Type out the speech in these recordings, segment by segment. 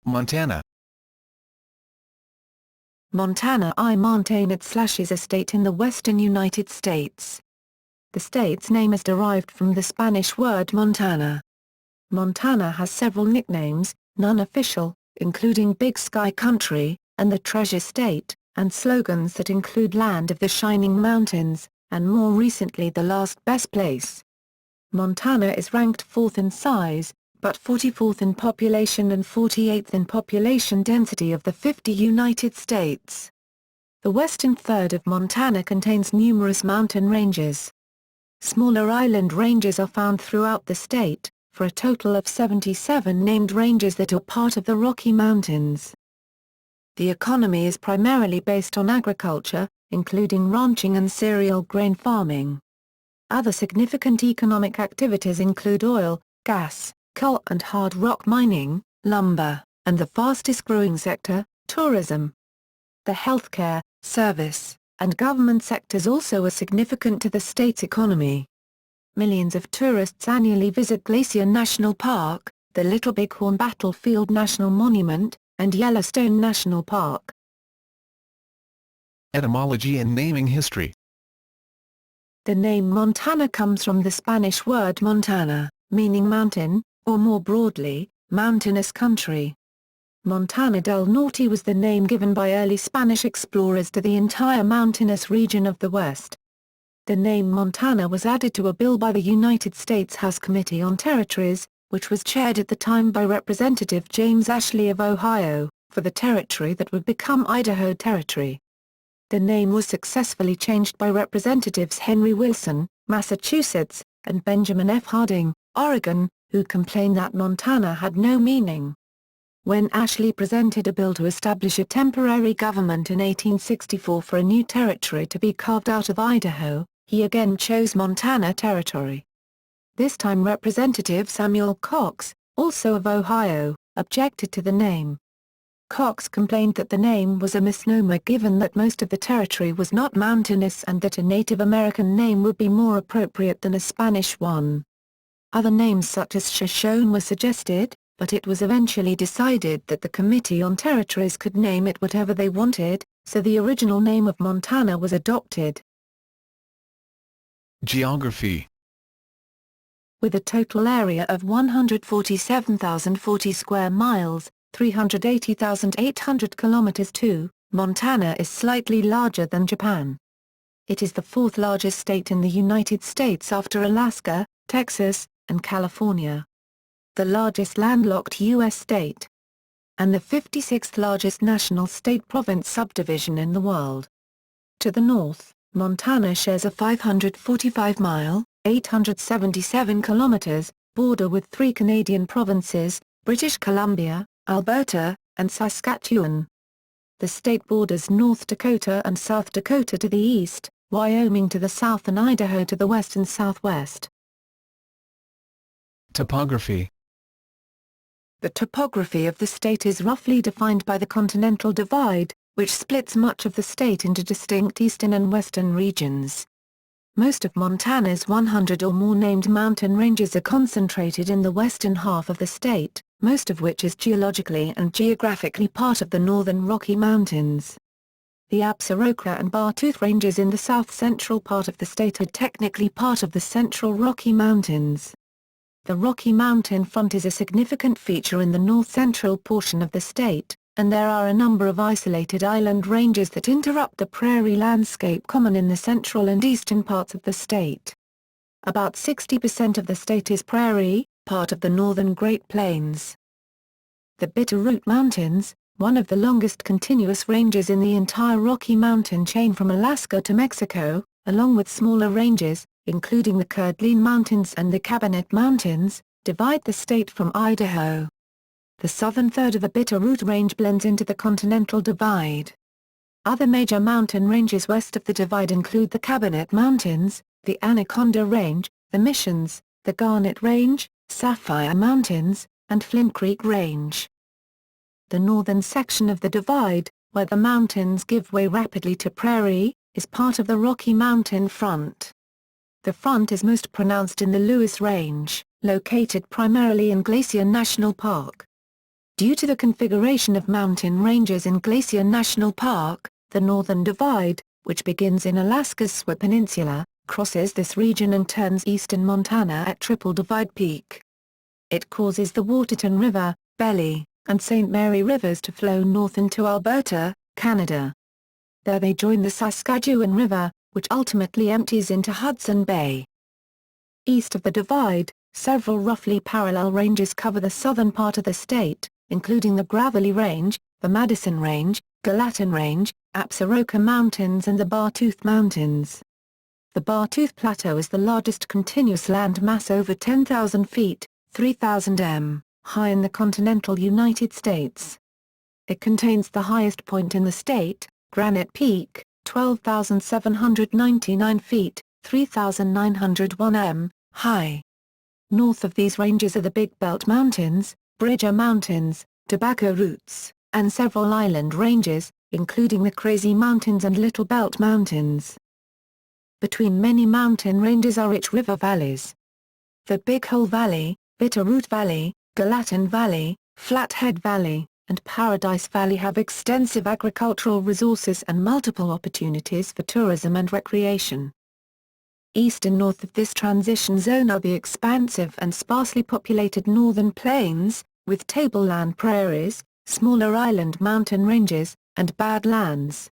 Montana. Montana I mɒn္tænə is a state in the western United States. The state's name is derived from the Spanish word Montana. Montana has several nicknames, none official, including Big Sky Country, and the Treasure State, and slogans that include Land of the Shining Mountains, and more recently the Last Best Place. Montana is ranked 4th in size, but 44th in population and 48th in population density of the 50 United States. The western third of Montana contains numerous mountain ranges. Smaller island ranges are found throughout the state, for a total of 77 named ranges that are part of the Rocky Mountains. The economy is primarily based on agriculture, including ranching and cereal grain farming. Other significant economic activities include oil, gas, coal and hard rock mining, lumber, and the fastest-growing sector, tourism. The healthcare, service, and government sectors also are significant to the state's economy. Millions of tourists annually visit Glacier National Park, the Little Bighorn Battlefield National Monument, and Yellowstone National Park. Etymology and naming history. The name Montana comes from the Spanish word montana, meaning mountain, or more broadly, mountainous country. Montana del Norte was the name given by early Spanish explorers to the entire mountainous region of the West. The name Montana was added to a bill by the United States House Committee on Territories, which was chaired at the time by Representative James Ashley of Ohio, for the territory that would become Idaho Territory. The name was successfully changed by Representatives Henry Wilson, Massachusetts, and Benjamin F. Harding, Oregon, who complained that Montana had no meaning. When Ashley presented a bill to establish a temporary government in 1864 for a new territory to be carved out of Idaho, he again chose Montana Territory. This time Representative Samuel Cox, also of Ohio, objected to the name. Cox complained that the name was a misnomer given that most of the territory was not mountainous and that a Native American name would be more appropriate than a Spanish one. Other names such as Shoshone were suggested, but it was eventually decided that the Committee on Territories could name it whatever they wanted, so the original name of Montana was adopted. Geography. With a total area of 147,040 square miles, 380,800 kilometers (2), Montana is slightly larger than Japan. It is the fourth largest state in the United States after Alaska, Texas, and California. The largest landlocked U.S. state. And the 56th largest national state province subdivision in the world. To the north, Montana shares a 545-mile, 877 kilometers, border with three Canadian provinces, British Columbia, Alberta, and Saskatchewan. The state borders North Dakota and South Dakota to the east, Wyoming to the south and Idaho to the west and southwest. Topography. The topography of the state is roughly defined by the Continental Divide, which splits much of the state into distinct eastern and western regions. Most of Montana's 100 or more named mountain ranges are concentrated in the western half of the state, most of which is geologically and geographically part of the northern Rocky Mountains. The Absaroka and Bartooth ranges in the south-central part of the state are technically part of the Central Rocky Mountains. The Rocky Mountain front is a significant feature in the north-central portion of the state, and there are a number of isolated island ranges that interrupt the prairie landscape common in the central and eastern parts of the state. About 60% of the state is prairie, part of the northern Great Plains. The Bitterroot Mountains, one of the longest continuous ranges in the entire Rocky Mountain chain from Alaska to Mexico, along with smaller ranges, including the Curdleen Mountains and the Cabinet Mountains, divide the state from Idaho. The southern third of the Bitterroot Range blends into the Continental Divide. Other major mountain ranges west of the divide include the Cabinet Mountains, the Anaconda Range, the Missions, the Garnet Range, Sapphire Mountains, and Flint Creek Range. The northern section of the divide, where the mountains give way rapidly to prairie, is part of the Rocky Mountain Front. The front is most pronounced in the Lewis Range, located primarily in Glacier National Park. Due to the configuration of mountain ranges in Glacier National Park, the Northern Divide, which begins in Alaska's Sword Peninsula, crosses this region and turns east in Montana at Triple Divide Peak. It causes the Waterton River, Belly, and St. Mary rivers to flow north into Alberta, Canada. There they join the Saskatchewan River, which ultimately empties into Hudson Bay. East of the Divide, several roughly parallel ranges cover the southern part of the state, including the Gravelly Range, the Madison Range, Gallatin Range, Absaroka Mountains and the Bartooth Mountains. The Bartooth Plateau is the largest continuous land mass over 10,000 feet, 3,000 m, high in the continental United States. It contains the highest point in the state, Granite Peak, 12,799 feet, 3,901 m, high. North of these ranges are the Big Belt Mountains, Bridger Mountains, Tobacco Roots, and several island ranges, including the Crazy Mountains and Little Belt Mountains. Between many mountain ranges are rich river valleys. The Big Hole Valley, Bitterroot Valley, Gallatin Valley, Flathead Valley, and Paradise Valley have extensive agricultural resources and multiple opportunities for tourism and recreation. East and north of this transition zone are the expansive and sparsely populated northern plains, with tableland prairies, smaller island mountain ranges, and badlands.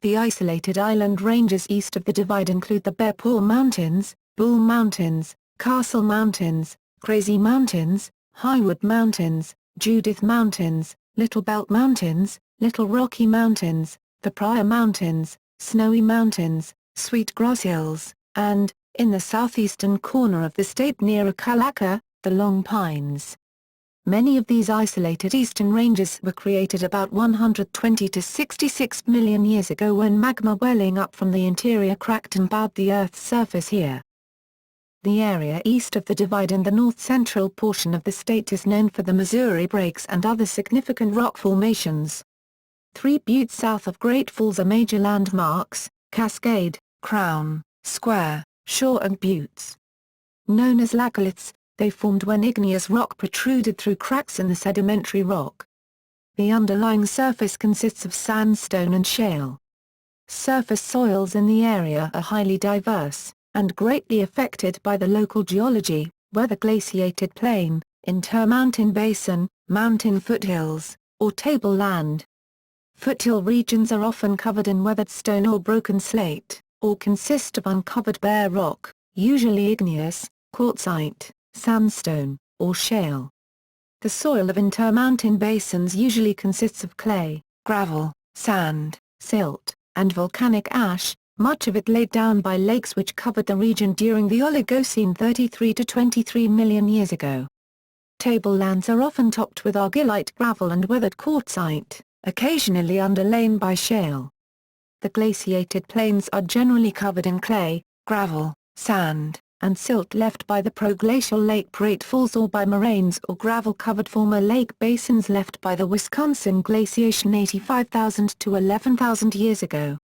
The isolated island ranges east of the Divide include the Bear Paw Mountains, Bull Mountains, Castle Mountains, Crazy Mountains, Highwood Mountains, Judith Mountains, Little Belt Mountains, Little Rocky Mountains, the Pryor Mountains, Snowy Mountains, Sweetgrass Hills, and, in the southeastern corner of the state near Akalaka, the Long Pines. Many of these isolated eastern ranges were created about 120 to 66 million years ago when magma welling up from the interior cracked and bowed the Earth's surface here. The area east of the Divide and the north-central portion of the state is known for the Missouri Breaks and other significant rock formations. 3 buttes south of Great Falls are major landmarks: Cascade, Crown, Square, Shore and Buttes. Known as laccoliths, they formed when igneous rock protruded through cracks in the sedimentary rock. The underlying surface consists of sandstone and shale. Surface soils in the area are highly diverse, and greatly affected by the local geology, whether glaciated plain, intermountain basin, mountain foothills, or tableland. Foothill regions are often covered in weathered stone or broken slate, or consist of uncovered bare rock, usually igneous, quartzite, sandstone, or shale. The soil of intermountain basins usually consists of clay, gravel, sand, silt, and volcanic ash, much of it laid down by lakes which covered the region during the Oligocene 33 to 23 million years ago. Tablelands are often topped with argillite gravel and weathered quartzite, occasionally underlain by shale. The glaciated plains are generally covered in clay, gravel, sand, and silt left by the proglacial Lake Great Falls or by moraines or gravel-covered former lake basins left by the Wisconsin glaciation 85,000 to 11,000 years ago.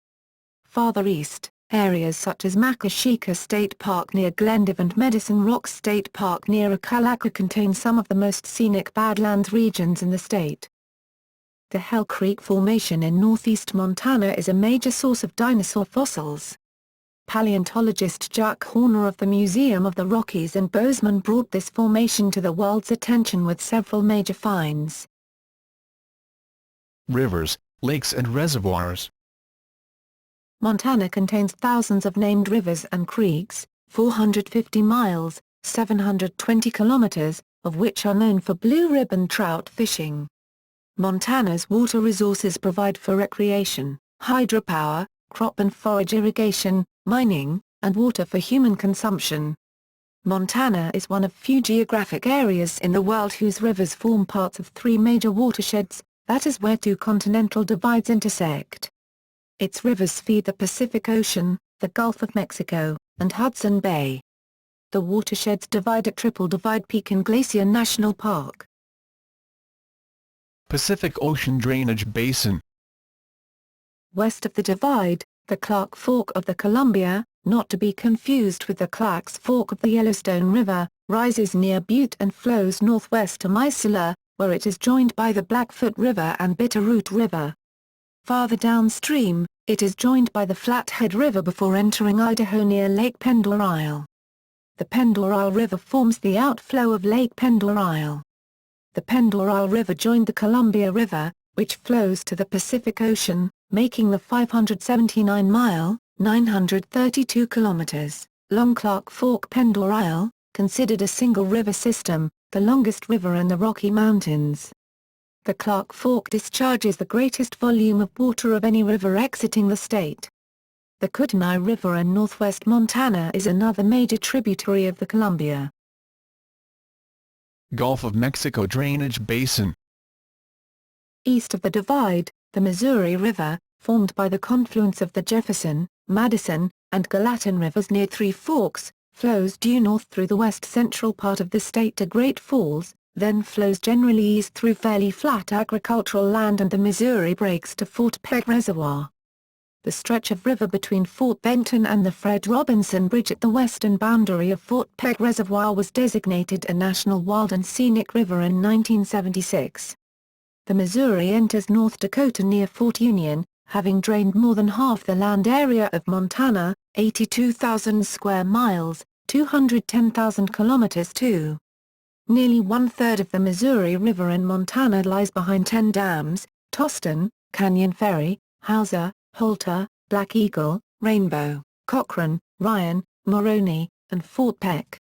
Farther east, areas such as Makashika State Park near Glendive and Medicine Rock State Park near Akalaka contain some of the most scenic badlands regions in the state. The Hell Creek Formation in northeast Montana is a major source of dinosaur fossils. Paleontologist Jack Horner of the Museum of the Rockies in Bozeman brought this formation to the world's attention with several major finds. Rivers, lakes and reservoirs. Montana contains thousands of named rivers and creeks, 450 miles, 720 kilometers, of which are known for blue ribbon trout fishing. Montana's water resources provide for recreation, hydropower, crop and forage irrigation, mining, and water for human consumption. Montana is one of few geographic areas in the world whose rivers form parts of 3 major watersheds, that is where 2 continental divides intersect. Its rivers feed the Pacific Ocean, the Gulf of Mexico, and Hudson Bay. The watersheds divide at Triple Divide Peak and Glacier National Park. Pacific Ocean Drainage Basin. West of the Divide, the Clark Fork of the Columbia, not to be confused with the Clark's Fork of the Yellowstone River, rises near Butte and flows northwest to Missoula, where it is joined by the Blackfoot River and Bitterroot River. Farther downstream, it is joined by the Flathead River before entering Idaho near Lake Pendorile. The Pendorile River forms the outflow of Lake Pendorile. The Pendorile River joined the Columbia River, which flows to the Pacific Ocean, making the 579-mile, 932 kilometers, long Clark Fork Pendorile, considered a single river system, the longest river in the Rocky Mountains. The Clark Fork discharges the greatest volume of water of any river exiting the state. The Kootenai River in northwest Montana is another major tributary of the Columbia. Gulf of Mexico drainage basin. East of the divide, the Missouri River, formed by the confluence of the Jefferson, Madison, and Gallatin rivers near Three Forks, flows due north through the west-central part of the state to Great Falls, then flows generally east through fairly flat agricultural land and the Missouri breaks to Fort Peg Reservoir. The stretch of river between Fort Benton and the Fred Robinson Bridge at the western boundary of Fort Peg Reservoir was designated a National Wild and Scenic River in 1976. The Missouri enters North Dakota near Fort Union, having drained more than half the land area of Montana, 82,000 square miles, 210,000 kilometers to. Nearly one-third of the Missouri River in Montana lies behind 10 dams: Toston, Canyon Ferry, Hauser, Holter, Black Eagle, Rainbow, Cochrane, Ryan, Moroni, and Fort Peck.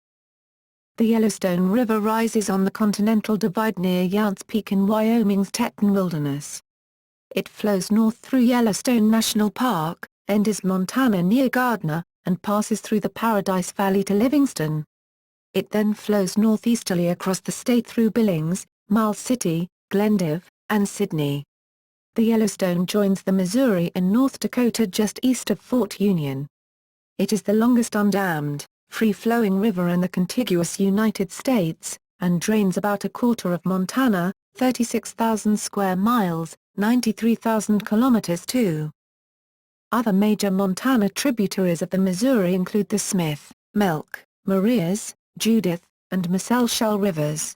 The Yellowstone River rises on the Continental Divide near Younts Peak in Wyoming's Teton Wilderness. It flows north through Yellowstone National Park, enters Montana near Gardner, and passes through the Paradise Valley to Livingston. It then flows northeasterly across the state through Billings, Miles City, Glendive, and Sidney. The Yellowstone joins the Missouri in North Dakota just east of Fort Union. It is the longest undammed, free-flowing river in the contiguous United States, and drains about a quarter of Montana, 36,000 square miles, 93,000 kilometers to. Other major Montana tributaries of the Missouri include the Smith, Milk, Marias, Judith, and Musselshell rivers.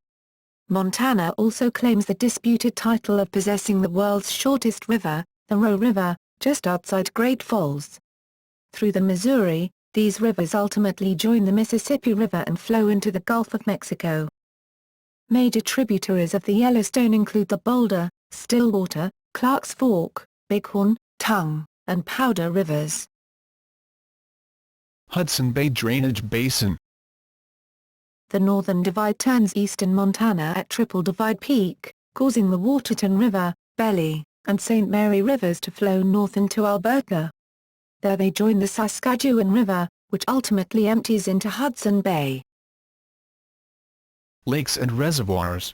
Montana also claims the disputed title of possessing the world's shortest river, the Roe River, just outside Great Falls. Through the Missouri, these rivers ultimately join the Mississippi River and flow into the Gulf of Mexico. Major tributaries of the Yellowstone include the Boulder, Stillwater, Clarks Fork, Bighorn, Tongue, and Powder rivers. Hudson Bay drainage basin. The Northern Divide turns east in Montana at Triple Divide Peak, causing the Waterton River, Belly, and St. Mary rivers to flow north into Alberta. There they join the Saskatchewan River, which ultimately empties into Hudson Bay. Lakes and reservoirs.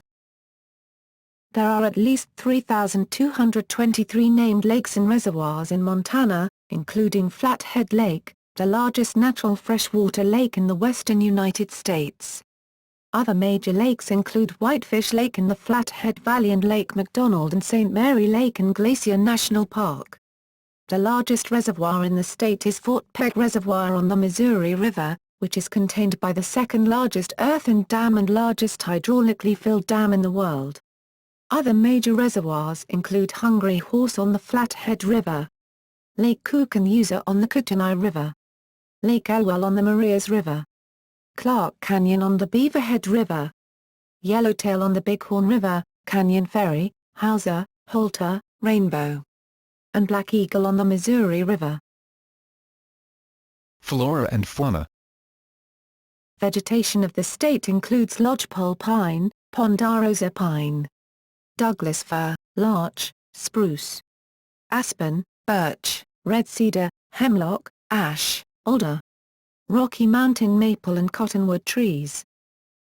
There are at least 3,223 named lakes and reservoirs in Montana, including Flathead Lake, the largest natural freshwater lake in the western United States. Other major lakes include Whitefish Lake in the Flathead Valley and Lake McDonald and St. Mary Lake in Glacier National Park. The largest reservoir in the state is Fort Peg Reservoir on the Missouri River, which is contained by the second largest earthen dam and largest hydraulically filled dam in the world. Other major reservoirs include Hungry Horse on the Flathead River, Lake Koocanusa on the Kootenai River, Lake Elwell on the Marias River, Clark Canyon on the Beaverhead River, Yellowtail on the Bighorn River, Canyon Ferry, Hauser, Holter, Rainbow, and Black Eagle on the Missouri River. Flora and fauna. Vegetation of the state includes lodgepole pine, ponderosa pine, Douglas fir, larch, spruce, aspen, birch, red cedar, hemlock, ash, alder, Rocky Mountain maple and cottonwood trees.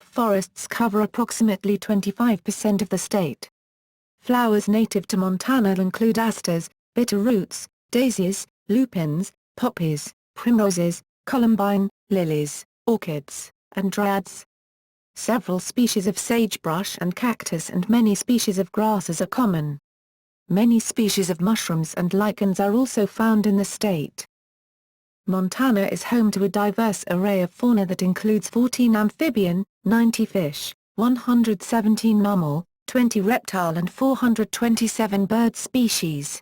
Forests cover approximately 25% of the state. Flowers native to Montana include asters, bitterroots, daisies, lupins, poppies, primroses, columbine, lilies, orchids, and dryads. Several species of sagebrush and cactus and many species of grasses are common. Many species of mushrooms and lichens are also found in the state. Montana is home to a diverse array of fauna that includes 14 amphibian, 90 fish, 117 mammal, 20 reptile and 427 bird species.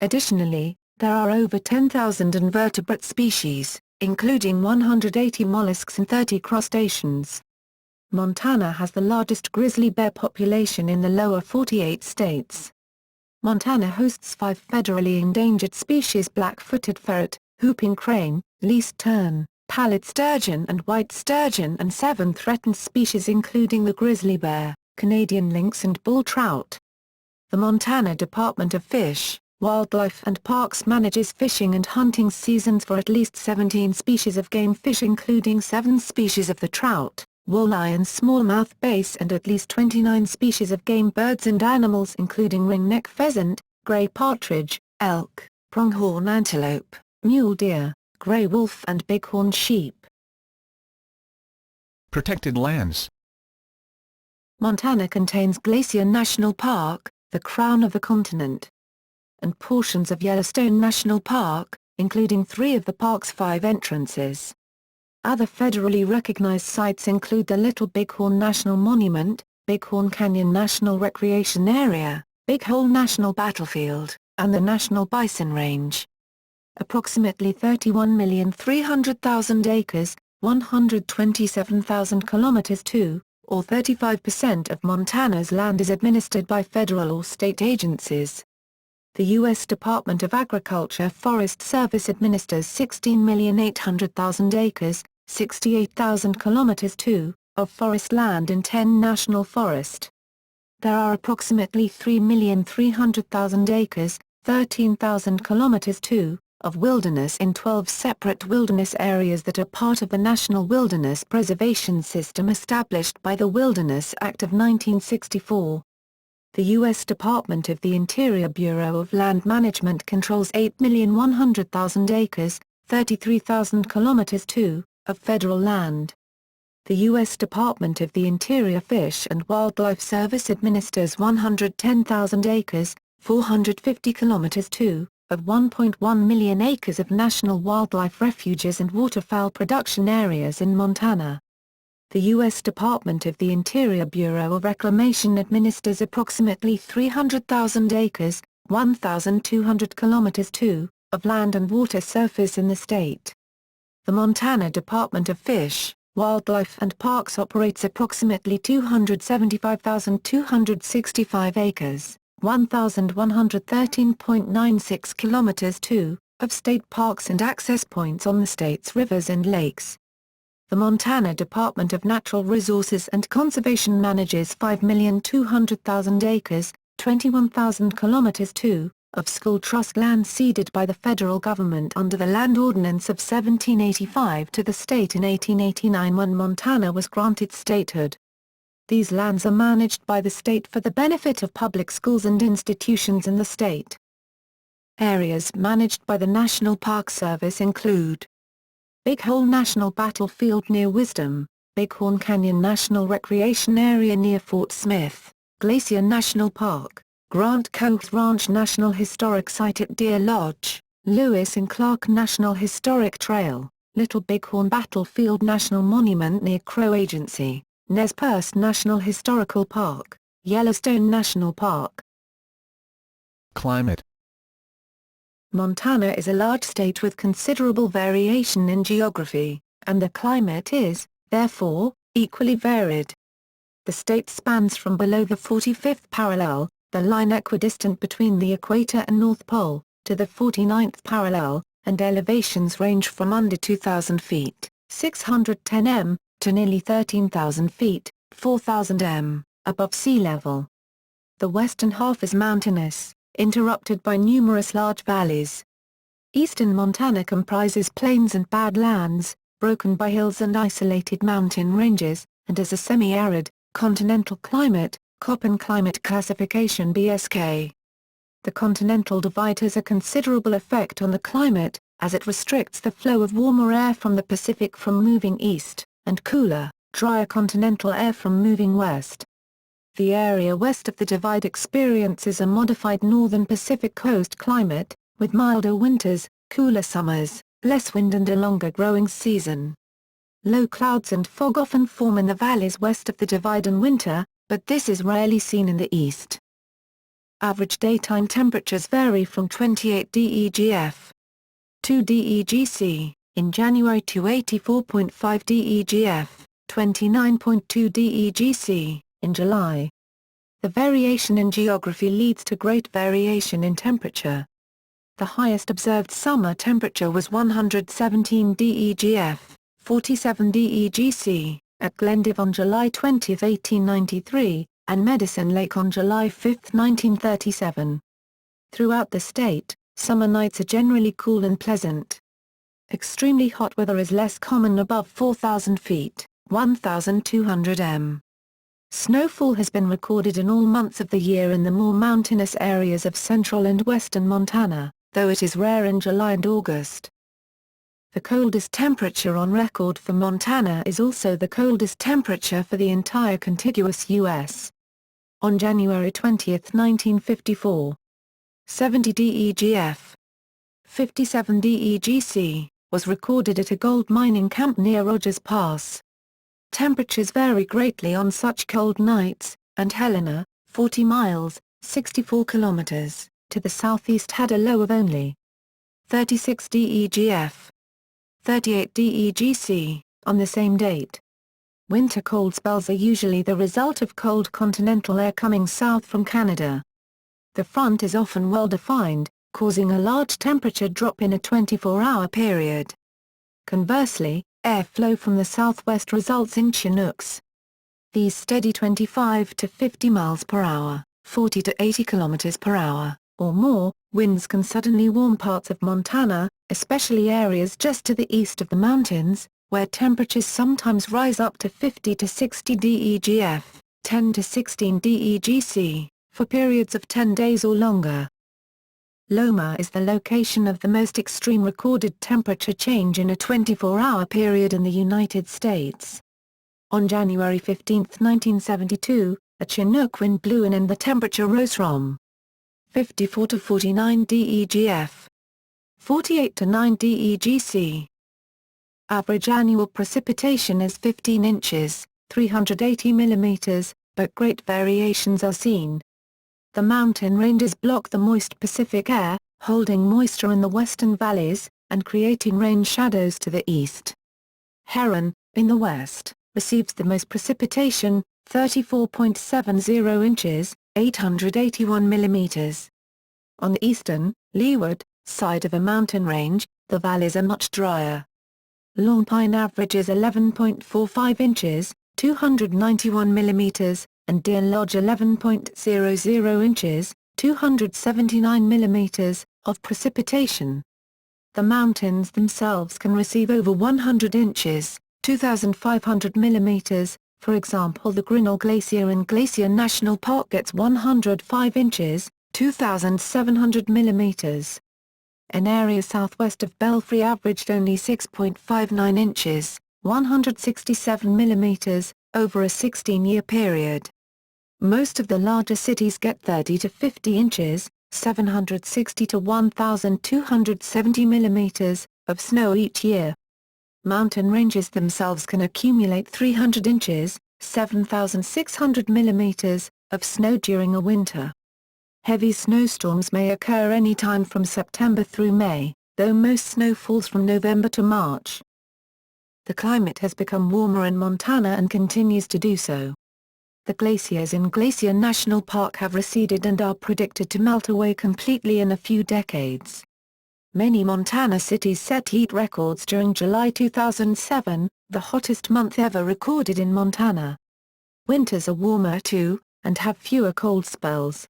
Additionally, there are over 10,000 invertebrate species, including 180 mollusks and 30 crustaceans. Montana has the largest grizzly bear population in the lower 48 states. Montana hosts 5 federally endangered species: black-footed ferret, whooping crane, least tern, pallid sturgeon and white sturgeon, and 7 threatened species including the grizzly bear, Canadian lynx and bull trout. The Montana Department of Fish, Wildlife and Parks manages fishing and hunting seasons for at least 17 species of game fish, including 7 species of the trout, walleye and smallmouth bass, and at least 29 species of game birds and animals including ringneck pheasant, gray partridge, elk, pronghorn antelope, mule deer, gray wolf and bighorn sheep. Protected lands. Montana contains Glacier National Park, the crown of the continent, and portions of Yellowstone National Park, including 3 of the park's 5 entrances. Other federally recognized sites include the Little Bighorn National Monument, Bighorn Canyon National Recreation Area, Big Hole National Battlefield, and the National Bison Range. Approximately 31,300,000 acres, 127,000 kilometers (2), or 35% of Montana's land is administered by federal or state agencies. The U.S. Department of Agriculture Forest Service administers 16,800,000 acres, 68,000 kilometers (2), of forest land in 10 national forests. There are approximately 3,300,000 acres, 13,000 kilometers (2), of wilderness in 12 separate wilderness areas that are part of the National Wilderness Preservation System established by the Wilderness Act of 1964. The U.S. Department of the Interior Bureau of Land Management controls 8,100,000 acres, 33,000 kilometers (2), of federal land. The U.S. Department of the Interior Fish and Wildlife Service administers 110,000 acres, 450 kilometers (2), of 1.1 million acres of national wildlife refuges and waterfowl production areas in Montana. The U.S. Department of the Interior Bureau of Reclamation administers approximately 300,000 acres, 1,200 kilometers (2), of land and water surface in the state. The Montana Department of Fish, Wildlife and Parks operates approximately 275,265 acres, 1,113.96 kilometers (2), of state parks and access points on the state's rivers and lakes. The Montana Department of Natural Resources and Conservation manages 5,200,000 acres, 21,000 kilometers (2), of school trust land ceded by the federal government under the Land Ordinance of 1785 to the state in 1889 when Montana was granted statehood. These lands are managed by the state for the benefit of public schools and institutions in the state. Areas managed by the National Park Service include Big Hole National Battlefield near Wisdom, Bighorn Canyon National Recreation Area near Fort Smith, Glacier National Park, Grant Cove Ranch National Historic Site at Deer Lodge, Lewis and Clark National Historic Trail, Little Bighorn Battlefield National Monument near Crow Agency, Nez Perce National Historical Park, Yellowstone National Park. Climate. Montana is a large state with considerable variation in geography, and the climate is, therefore, equally varied. The state spans from below the 45th parallel, the line equidistant between the equator and North Pole, to the 49th parallel, and elevations range from under 2,000 feet, 610 m, to nearly 13,000 feet, 4,000 m, above sea level. The western half is mountainous, interrupted by numerous large valleys. Eastern Montana comprises plains and badlands, broken by hills and isolated mountain ranges, and has a semi-arid, continental climate, Köppen climate classification (BSK). The Continental Divide has a considerable effect on the climate, as it restricts the flow of warmer air from the Pacific from moving east, and cooler, drier continental air from moving west. The area west of the Divide experiences a modified northern Pacific coast climate, with milder winters, cooler summers, less wind and a longer growing season. Low clouds and fog often form in the valleys west of the Divide in winter, but this is rarely seen in the east. Average daytime temperatures vary from 28 DEGF 2 DEGC in January to 84.5 DEGF 29.2 DEGC in July. The variation in geography leads to great variation in temperature. The highest observed summer temperature was 117 DEGF 47 DEGC at Glendive on July 20, 1893, and Medicine Lake on July 5, 1937. Throughout the state, summer nights are generally cool and pleasant. Extremely hot weather is less common above 4,000 feet, 1,200 m. Snowfall has been recorded in all months of the year in the more mountainous areas of central and western Montana, though it is rare in July and August. The coldest temperature on record for Montana is also the coldest temperature for the entire contiguous U.S. On January 20, 1954, 70 DEGF 57 DEGC was recorded at a gold mining camp near Rogers Pass. Temperatures vary greatly on such cold nights, and Helena, 40 miles, 64 kilometers, to the southeast had a low of only 36 DEGF 38 DEGC, on the same date. Winter cold spells are usually the result of cold continental air coming south from Canada. The front is often well defined, causing a large temperature drop in a 24-hour period. Conversely, airflow from the southwest results in Chinooks. These steady 25 to 50 miles per hour, 40 to 80 kilometers per hour, or more, winds can suddenly warm parts of Montana, especially areas just to the east of the mountains, where temperatures sometimes rise up to 50 to 60 DEGF, 10 to 16 DEGC, for periods of 10 days or longer. Loma is the location of the most extreme recorded temperature change in a 24-hour period in the United States. On January 15, 1972, a Chinook wind blew in and the temperature rose from 54 to 49 DEGF, 48 to 9 DEGC. Average annual precipitation is 15 inches, 380 millimeters, but great variations are seen. The mountain ranges block the moist Pacific air, holding moisture in the western valleys, and creating rain shadows to the east. Heron, in the west, receives the most precipitation, 34.70 inches, 881 millimeters. On the eastern, leeward, side of a mountain range, the valleys are much drier. Long Pine averages 11.45 inches, 291 millimeters, and Deer Lodge 11.00 inches, 279 millimeters, of precipitation. The mountains themselves can receive over 100 inches, 2,500 millimeters. For example, the Grinnell Glacier in Glacier National Park gets 105 inches, 2,700 millimeters. An area southwest of Belfry averaged only 6.59 inches, 167 millimeters, over a 16-year period. Most of the larger cities get 30 to 50 inches, 760 to 1,270 millimeters, of snow each year. Mountain ranges themselves can accumulate 300 inches, 7,600 millimeters, of snow during a winter. Heavy snowstorms may occur any time from September through May, though most snow falls from November to March. The climate has become warmer in Montana and continues to do so. The glaciers in Glacier National Park have receded and are predicted to melt away completely in a few decades. Many Montana cities set heat records during July 2007, the hottest month ever recorded in Montana. Winters are warmer too, and have fewer cold spells.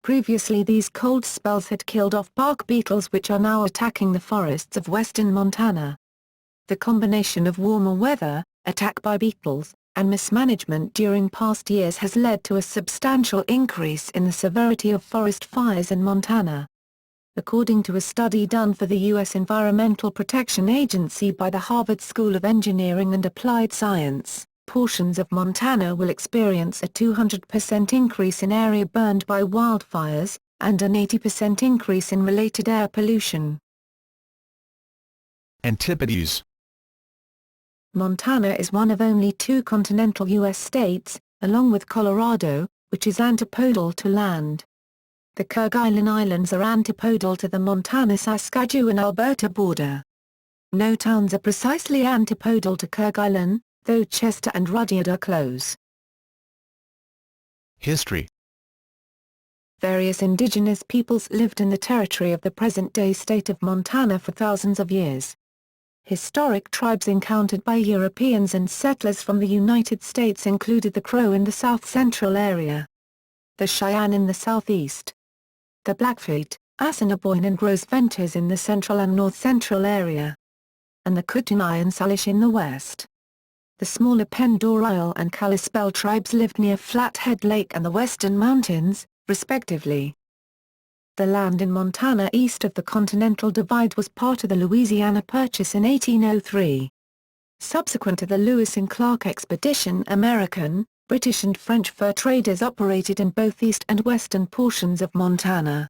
Previously these cold spells had killed off bark beetles which are now attacking the forests of western Montana. The combination of warmer weather, attack by beetles, and mismanagement during past years has led to a substantial increase in the severity of forest fires in Montana. According to a study done for the U.S. Environmental Protection Agency by the Harvard School of Engineering and Applied Science, portions of Montana will experience a 200% increase in area burned by wildfires, and an 80% increase in related air pollution. Antipodes. Montana is one of only two continental U.S. states, along with Colorado, which is antipodal to land. The Kerguelen Islands are antipodal to the Montana-Saskatchewan-Alberta border. No towns are precisely antipodal to Kerguelen, though Chester and Rudyard are close. History. Various indigenous peoples lived in the territory of the present-day state of Montana for thousands of years. Historic tribes encountered by Europeans and settlers from the United States included the Crow in the south-central area, the Cheyenne in the southeast, the Blackfeet, Assiniboine and Gros Ventres in the central and north-central area, and the Kootenai and Salish in the west. The smaller Pend d'Oreille and Kalispel tribes lived near Flathead Lake and the Western Mountains, respectively. The land in Montana east of the Continental Divide was part of the Louisiana Purchase in 1803. Subsequent to the Lewis and Clark expedition, American, British and French fur traders operated in both east and western portions of Montana.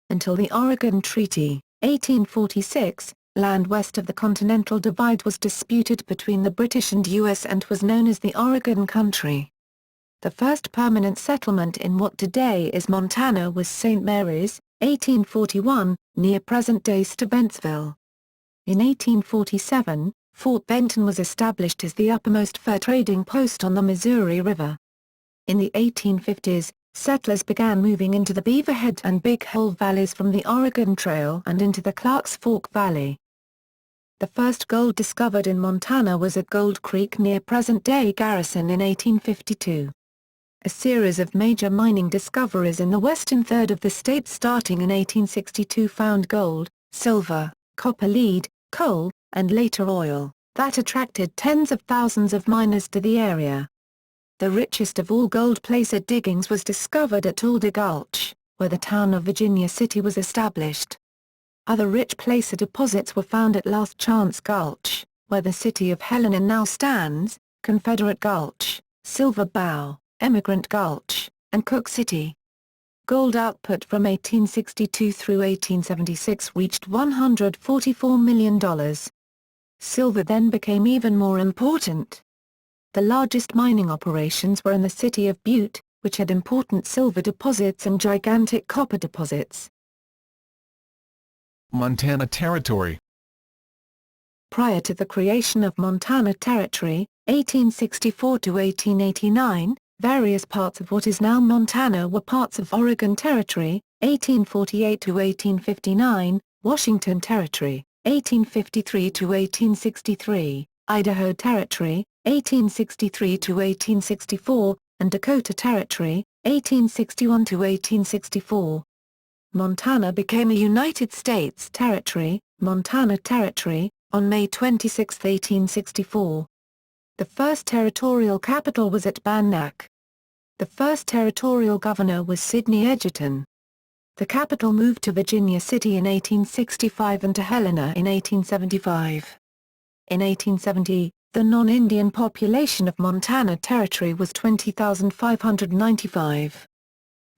Until the Oregon Treaty, 1846, land west of the Continental Divide was disputed between the British and U.S. and was known as the Oregon Country. The first permanent settlement in what today is Montana was St. Mary's, 1841, near present-day Steubentsville. In 1847, Fort Benton was established as the uppermost fur trading post on the Missouri River. In the 1850s, settlers began moving into the Beaverhead and Big Hole valleys from the Oregon Trail and into the Clarks Fork Valley. The first gold discovered in Montana was at Gold Creek near present-day Garrison in 1852. A series of major mining discoveries in the western third of the state starting in 1862 found gold, silver, copper lead, coal, and later oil, that attracted tens of thousands of miners to the area. The richest of all gold placer diggings was discovered at Alder Gulch, where the town of Virginia City was established. Other rich placer deposits were found at Last Chance Gulch, where the city of Helena now stands, Confederate Gulch, Silver Bow, Emigrant Gulch, and Cook City. Gold output from 1862 through 1876 reached $144 million. Silver then became even more important. The largest mining operations were in the city of Butte, which had important silver deposits and gigantic copper deposits. Montana Territory. Prior to the creation of Montana Territory, 1864 to 1889, various parts of what is now Montana were parts of Oregon Territory, 1848 to 1859, Washington Territory, 1853 to 1863, Idaho Territory, 1863 to 1864, and Dakota Territory, 1861 to 1864. Montana became a United States territory, Montana Territory, on May 26, 1864. The first territorial capital was at Bannack. The first territorial governor was Sidney Edgerton. The capital moved to Virginia City in 1865 and to Helena in 1875. In 1870, the non-Indian population of Montana Territory was 20,595.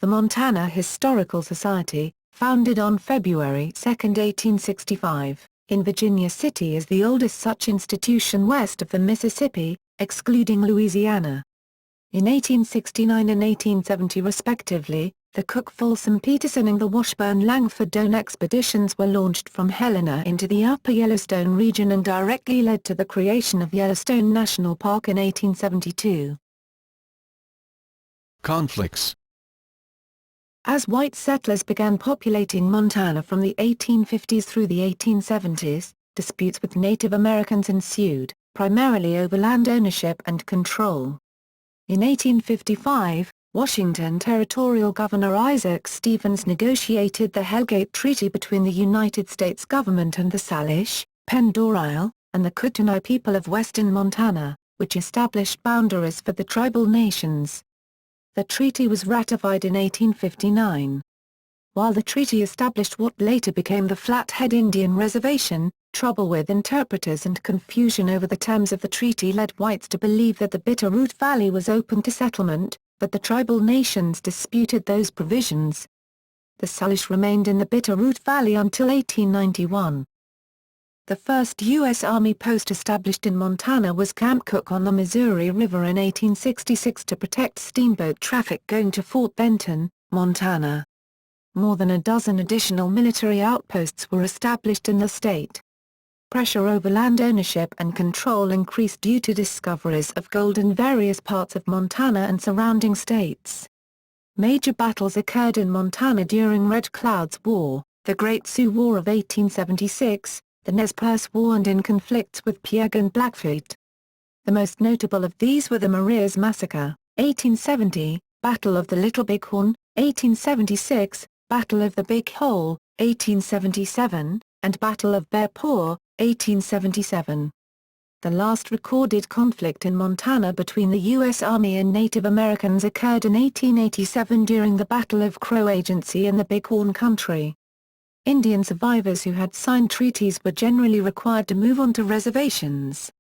The Montana Historical Society, founded on February 2, 1865, in Virginia City is the oldest such institution west of the Mississippi, excluding Louisiana. In 1869 and 1870 respectively, the Cook Folsom Peterson and the Washburn Langford Doane expeditions were launched from Helena into the upper Yellowstone region and directly led to the creation of Yellowstone National Park in 1872. Conflicts. As white settlers began populating Montana from the 1850s through the 1870s, disputes with Native Americans ensued, primarily over land ownership and control. In 1855, Washington Territorial Governor Isaac Stevens negotiated the Hellgate Treaty between the United States government and the Salish, Pend d'Oreille, and the Kootenai people of western Montana, which established boundaries for the tribal nations. The treaty was ratified in 1859. While the treaty established what later became the Flathead Indian Reservation, trouble with interpreters and confusion over the terms of the treaty led whites to believe that the Bitterroot Valley was open to settlement, but the tribal nations disputed those provisions. The Salish remained in the Bitterroot Valley until 1891. The first U.S. Army post established in Montana was Camp Cook on the Missouri River in 1866 to protect steamboat traffic going to Fort Benton, Montana. More than a dozen additional military outposts were established in the state. Pressure over land ownership and control increased due to discoveries of gold in various parts of Montana and surrounding states. Major battles occurred in Montana during Red Cloud's War, the Great Sioux War of 1876, the Nez Perce War, and in conflicts with Piegan Blackfeet. The most notable of these were the Marias Massacre, 1870, Battle of the Little Bighorn, 1876, Battle of the Big Hole, 1877, and Battle of Bear Paw, 1877. The last recorded conflict in Montana between the U.S. Army and Native Americans occurred in 1887 during the Battle of Crow Agency in the Bighorn Country. Indian survivors who had signed treaties were generally required to move on to reservations.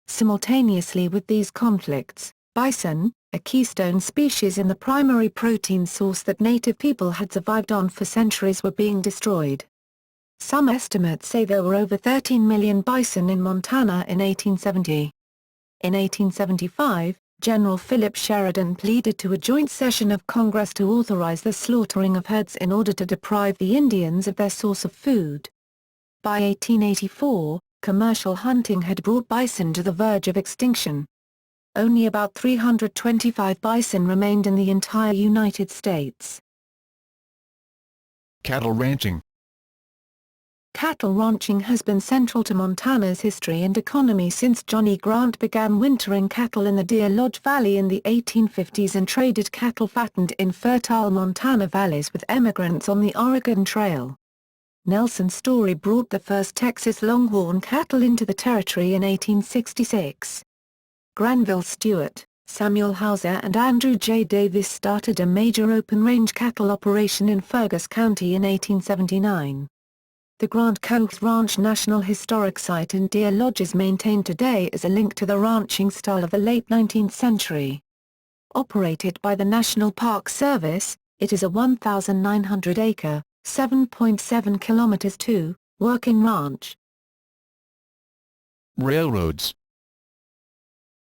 Simultaneously with these conflicts, bison, a keystone species and the primary protein source that native people had survived on for centuries, were being destroyed. Some estimates say there were over 13 million bison in Montana in 1870. In 1875, General Philip Sheridan pleaded to a joint session of Congress to authorize the slaughtering of herds in order to deprive the Indians of their source of food. By 1884, commercial hunting had brought bison to the verge of extinction. Only about 325 bison remained in the entire United States. Cattle ranching. Cattle ranching has been central to Montana's history and economy since Johnny Grant began wintering cattle in the Deer Lodge Valley in the 1850s and traded cattle fattened in fertile Montana valleys with emigrants on the Oregon Trail. Nelson Story brought the first Texas Longhorn cattle into the territory in 1866. Granville Stewart, Samuel Hauser and Andrew J. Davis started a major open-range cattle operation in Fergus County in 1879. The Grant Coates Ranch National Historic Site in Deer Lodge is maintained today as a link to the ranching style of the late 19th century. Operated by the National Park Service, it is a 1,900-acre, 7.7 kilometers to, working ranch. Railroads.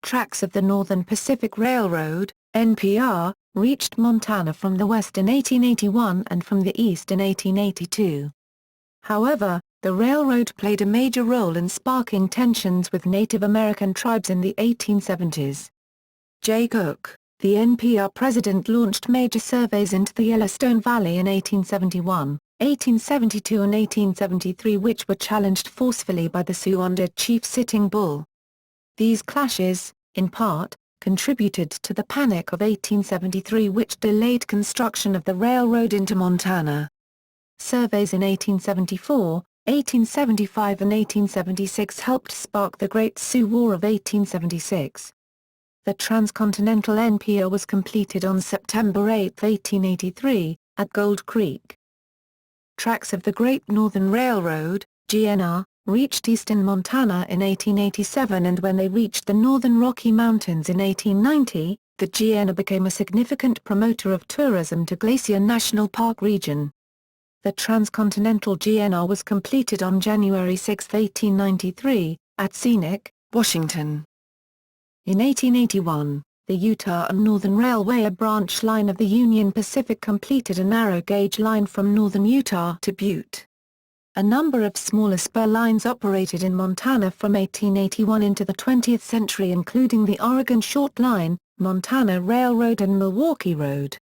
Tracks of the Northern Pacific Railroad, NPR, reached Montana from the west in 1881 and from the east in 1882. However, the railroad played a major role in sparking tensions with Native American tribes in the 1870s. J. Cook, the NPR president, launched major surveys into the Yellowstone Valley in 1871, 1872 and 1873, which were challenged forcefully by the Sioux under Chief Sitting Bull. These clashes, in part, contributed to the Panic of 1873, which delayed construction of the railroad into Montana. Surveys in 1874, 1875 and 1876 helped spark the Great Sioux War of 1876. The transcontinental NPR was completed on September 8, 1883, at Gold Creek. Tracks of the Great Northern Railroad, GNR, reached eastern Montana in 1887, and when they reached the Northern Rocky Mountains in 1890, the GNR became a significant promoter of tourism to Glacier National Park region. The transcontinental GNR was completed on January 6, 1893, at Scenic, Washington. In 1881, the Utah and Northern Railway, a branch line of the Union Pacific, completed a narrow-gauge line from northern Utah to Butte. A number of smaller spur lines operated in Montana from 1881 into the 20th century, including the Oregon Short Line, Montana Railroad and Milwaukee Road.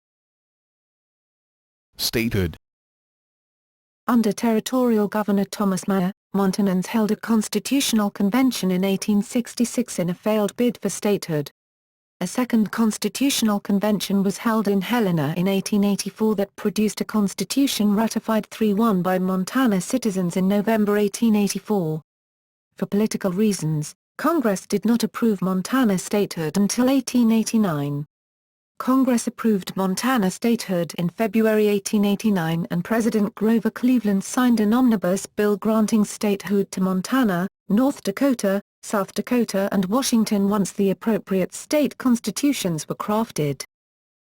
Statehood. Under territorial governor Thomas Meagher, Montanans held a constitutional convention in 1866 in a failed bid for statehood. A second constitutional convention was held in Helena in 1884 that produced a constitution ratified 3-1 by Montana citizens in November 1884. For political reasons, Congress did not approve Montana statehood until 1889. Congress approved Montana statehood in February 1889, and President Grover Cleveland signed an omnibus bill granting statehood to Montana, North Dakota, South Dakota and Washington once the appropriate state constitutions were crafted.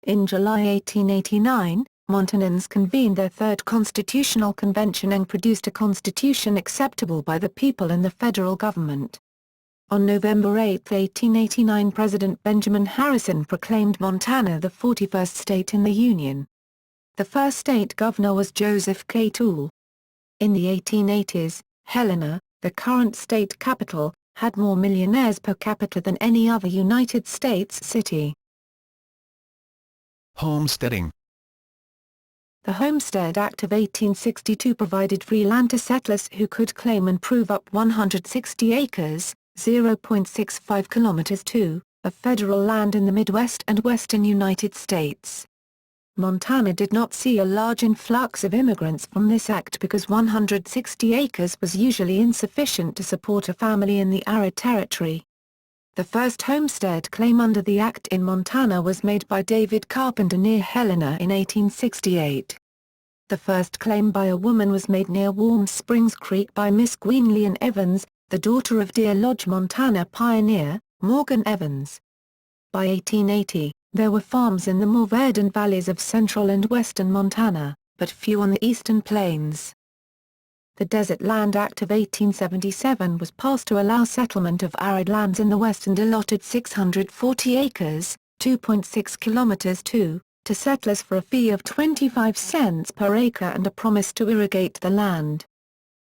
In July 1889, Montanans convened their third constitutional convention and produced a constitution acceptable by the people and the federal government. On November 8, 1889, President Benjamin Harrison proclaimed Montana the 41st state in the Union. The first state governor was Joseph K. Toole. In the 1880s, Helena, the current state capital, had more millionaires per capita than any other United States city. Homesteading. The Homestead Act of 1862 provided free land to settlers who could claim and prove up 160 acres, 0.65 kilometers (2), of federal land in the Midwest and western United States. Montana did not see a large influx of immigrants from this act because 160 acres was usually insufficient to support a family in the arid territory. The first homestead claim under the act in Montana was made by David Carpenter near Helena in 1868. The first claim by a woman was made near Warm Springs Creek by Miss Gweenlyan Evans, the daughter of Deer Lodge, Montana pioneer, Morgan Evans. By 1880, there were farms in the more verdant valleys of central and western Montana, but few on the eastern plains. The Desert Land Act of 1877 was passed to allow settlement of arid lands in the west and allotted 640 acres, 2.6 kilometers (2), to settlers for a fee of 25 cents per acre and a promise to irrigate the land.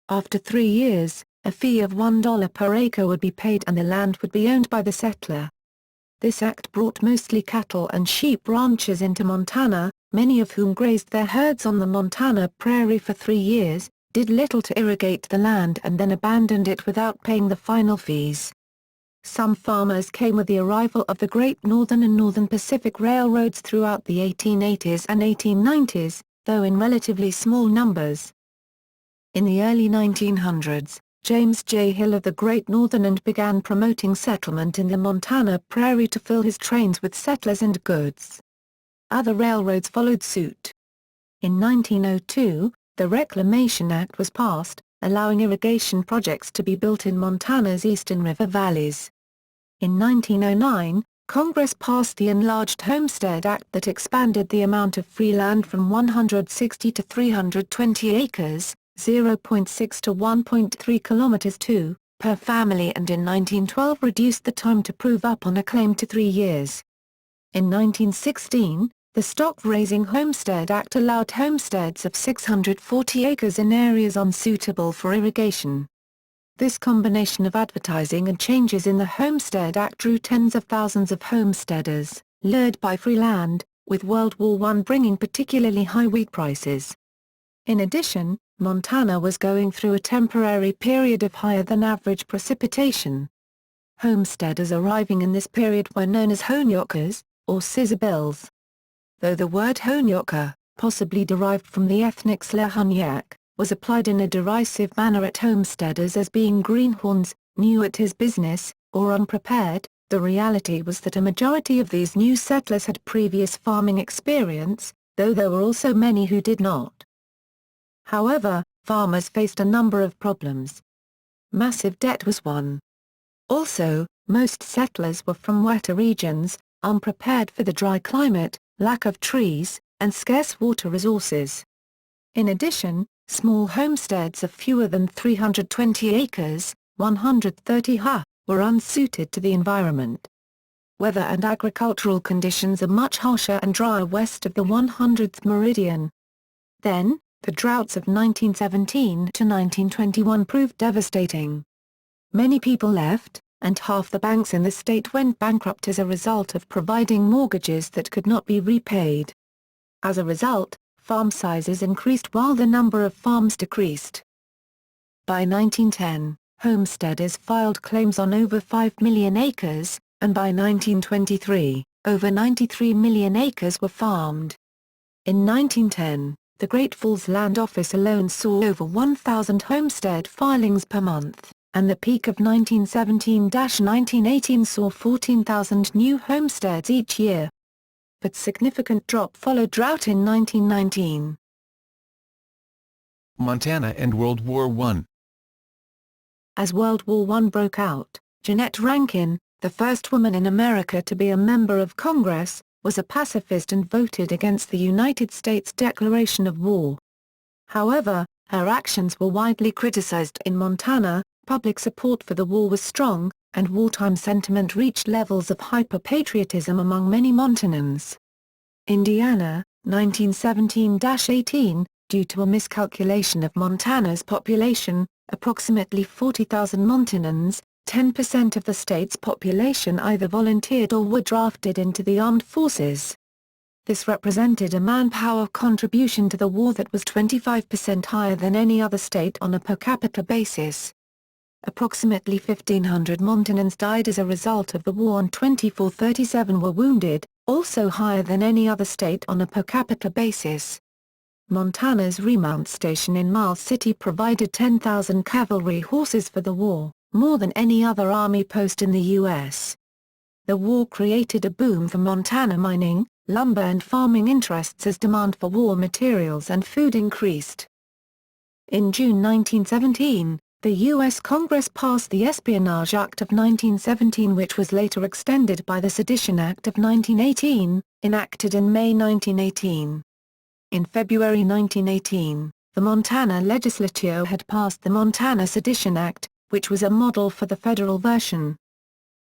After 3 years, a fee of $1 per acre would be paid and the land would be owned by the settler. This act brought mostly cattle and sheep ranchers into Montana, many of whom grazed their herds on the Montana prairie for 3 years, did little to irrigate the land and then abandoned it without paying the final fees. Some farmers came with the arrival of the Great Northern and Northern Pacific Railroads throughout the 1880s and 1890s, though in relatively small numbers. In the early 1900s, James J. Hill of the Great Northern and began promoting settlement in the Montana prairie to fill his trains with settlers and goods. Other railroads followed suit. In 1902, the Reclamation Act was passed, allowing irrigation projects to be built in Montana's eastern river valleys. In 1909, Congress passed the Enlarged Homestead Act that expanded the amount of free land from 160 to 320 acres, 0.6 to 1.3 kilometers (2), per family, and in 1912 reduced the time to prove up on a claim to 3 years. In 1916, the Stock Raising Homestead Act allowed homesteads of 640 acres in areas unsuitable for irrigation. This combination of advertising and changes in the Homestead Act drew tens of thousands of homesteaders, lured by free land, with World War I bringing particularly high wheat prices. In addition, Montana was going through a temporary period of higher-than-average precipitation. Homesteaders arriving in this period were known as Honeyokers, or Scissor-bills. Though the word Honyoker, possibly derived from the ethnic Slahunyak, was applied in a derisive manner at homesteaders as being greenhorns, new at his business, or unprepared, the reality was that a majority of these new settlers had previous farming experience, though there were also many who did not. However, farmers faced a number of problems. Massive debt was one. Also, most settlers were from wetter regions, unprepared for the dry climate, lack of trees, and scarce water resources. In addition, small homesteads of fewer than 320 acres, 130 ha, were unsuited to the environment. Weather and agricultural conditions are much harsher and drier west of the 100th meridian. Then, the droughts of 1917 to 1921 proved devastating. Many people left, and half the banks in the state went bankrupt as a result of providing mortgages that could not be repaid. As a result, farm sizes increased while the number of farms decreased. By 1910, homesteaders filed claims on over 5 million acres, and by 1923, over 93 million acres were farmed. In 1910, the Great Falls Land Office alone saw over 1,000 homestead filings per month, and the peak of 1917-1918 saw 14,000 new homesteads each year. But significant drop followed drought in 1919. Montana and World War I. As World War I broke out, Jeannette Rankin, the first woman in America to be a member of Congress, was a pacifist and voted against the United States declaration of war. However, her actions were widely criticized in Montana. Public support for the war was strong, and wartime sentiment reached levels of hyper-patriotism among many Montanans. Indiana, 1917-18, due to a miscalculation of Montana's population, approximately 40,000 Montanans, 10% of the state's population either volunteered or were drafted into the armed forces. This represented a manpower contribution to the war that was 25% higher than any other state on a per capita basis. Approximately 1,500 Montanans died as a result of the war and 2,437 were wounded, also higher than any other state on a per capita basis. Montana's remount station in Miles City provided 10,000 cavalry horses for the war, more than any other army post in the U.S. The war created a boom for Montana mining, lumber and farming interests as demand for war materials and food increased. In June 1917, the U.S. Congress passed the Espionage Act of 1917, which was later extended by the Sedition Act of 1918, enacted in May 1918. In February 1918, the Montana legislature had passed the Montana Sedition Act, which was a model for the federal version.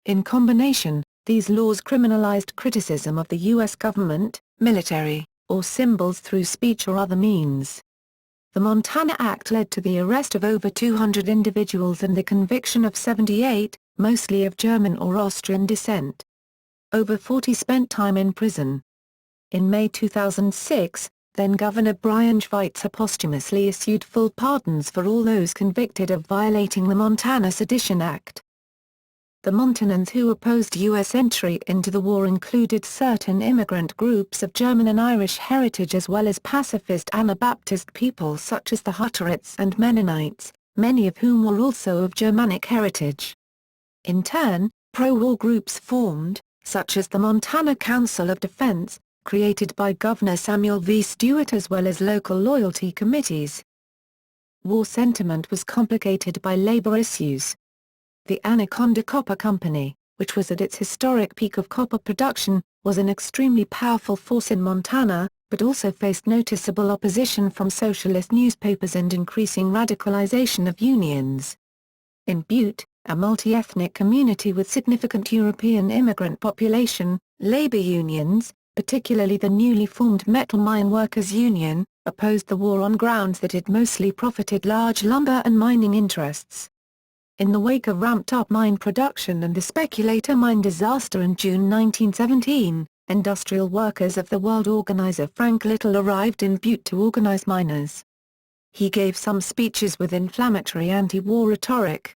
In combination, these laws criminalized criticism of the U.S. government, military, or symbols through speech or other means. The Montana Act led to the arrest of over 200 individuals and the conviction of 78, mostly of German or Austrian descent. Over 40 spent time in prison. In May 2006, then-Governor Brian Schweitzer posthumously issued full pardons for all those convicted of violating the Montana Sedition Act. The Montanans who opposed U.S. entry into the war included certain immigrant groups of German and Irish heritage as well as pacifist Anabaptist people such as the Hutterites and Mennonites, many of whom were also of Germanic heritage. In turn, pro-war groups formed, such as the Montana Council of Defense, created by Governor Samuel V. Stewart, as well as local loyalty committees. War sentiment was complicated by labor issues. The Anaconda Copper Company, which was at its historic peak of copper production, was an extremely powerful force in Montana, but also faced noticeable opposition from socialist newspapers and increasing radicalization of unions. In Butte, a multi-ethnic community with significant European immigrant population, labor unions, particularly the newly formed Metal Mine Workers Union, opposed the war on grounds that it mostly profited large lumber and mining interests. In the wake of ramped-up mine production and the Speculator Mine disaster in June 1917, industrial workers of the world organizer Frank Little arrived in Butte to organize miners. He gave some speeches with inflammatory anti-war rhetoric.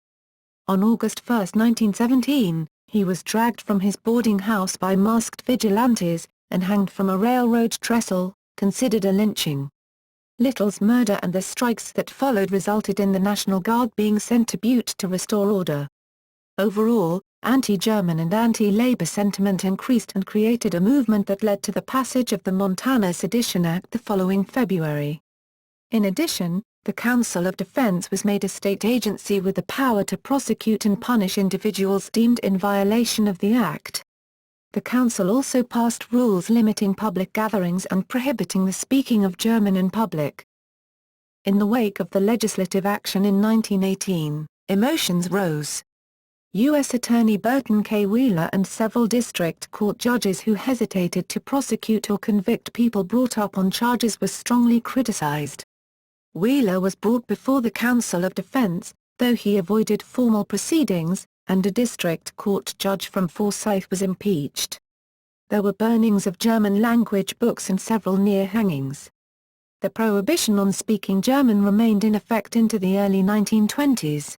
On August 1, 1917, he was dragged from his boarding house by masked vigilantes, and hanged from a railroad trestle, considered a lynching. Little's murder and the strikes that followed resulted in the National Guard being sent to Butte to restore order. Overall, anti-German and anti-labor sentiment increased and created a movement that led to the passage of the Montana Sedition Act the following February. In addition, the Council of Defense was made a state agency with the power to prosecute and punish individuals deemed in violation of the act. The council also passed rules limiting public gatherings and prohibiting the speaking of German in public. In the wake of the legislative action in 1918, emotions rose. U.S. Attorney Burton K. Wheeler and several district court judges who hesitated to prosecute or convict people brought up on charges were strongly criticized. Wheeler was brought before the Council of Defense, though he avoided formal proceedings, and a district court judge from Forsyth was impeached. There were burnings of German-language books and several near hangings. The prohibition on speaking German remained in effect into the early 1920s.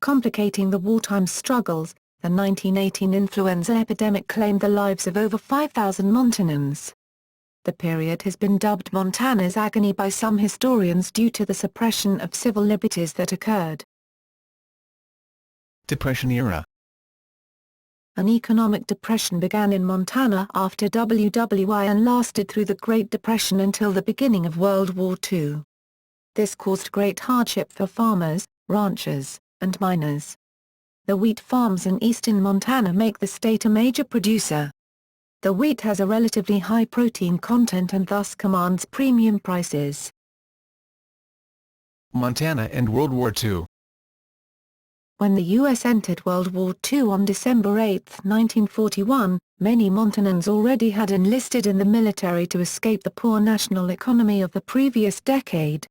Complicating the wartime struggles, the 1918 influenza epidemic claimed the lives of over 5,000 Montanans. The period has been dubbed Montana's agony by some historians due to the suppression of civil liberties that occurred. Depression era. An economic depression began in Montana after WWI and lasted through the Great Depression until the beginning of World War II. This caused great hardship for farmers, ranchers, and miners. The wheat farms in eastern Montana make the state a major producer. The wheat has a relatively high protein content and thus commands premium prices. Montana and World War II. When the U.S. entered World War II on December 8, 1941, many Montanans already had enlisted in the military to escape the poor national economy of the previous decade.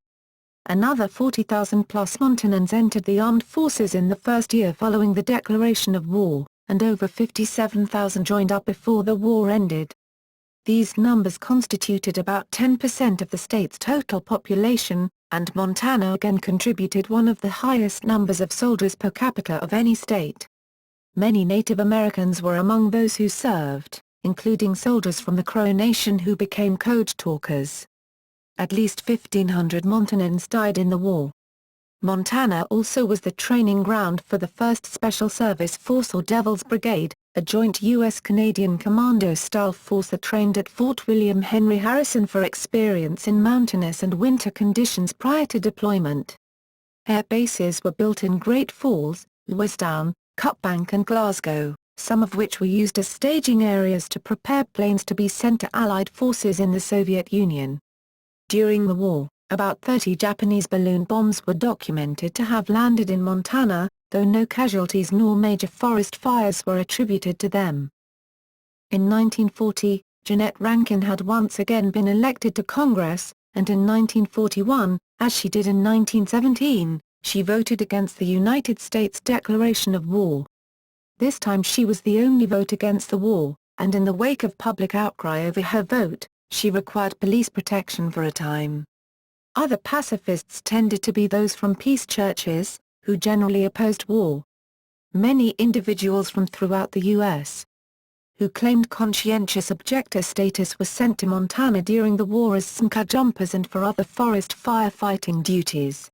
Another 40,000-plus Montanans entered the armed forces in the first year following the declaration of war, and over 57,000 joined up before the war ended. These numbers constituted about 10% of the state's total population, and Montana again contributed one of the highest numbers of soldiers per capita of any state. Many Native Americans were among those who served, including soldiers from the Crow Nation who became code talkers. At least 1,500 Montanans died in the war. Montana also was the training ground for the 1st Special Service Force or Devil's Brigade, a joint U.S.-Canadian commando-style force that trained at Fort William Henry Harrison for experience in mountainous and winter conditions prior to deployment. Air bases were built in Great Falls, Lewistown, Cutbank and Glasgow, some of which were used as staging areas to prepare planes to be sent to Allied forces in the Soviet Union. During the war, about 30 Japanese balloon bombs were documented to have landed in Montana, though no casualties nor major forest fires were attributed to them. In 1940, Jeannette Rankin had once again been elected to Congress, and in 1941, as she did in 1917, she voted against the United States declaration of war. This time she was the only vote against the war, and in the wake of public outcry over her vote, she required police protection for a time. Other pacifists tended to be those from peace churches, who generally opposed war. Many individuals from throughout the U.S. who claimed conscientious objector status were sent to Montana during the war as SMCA jumpers and for other forest firefighting duties.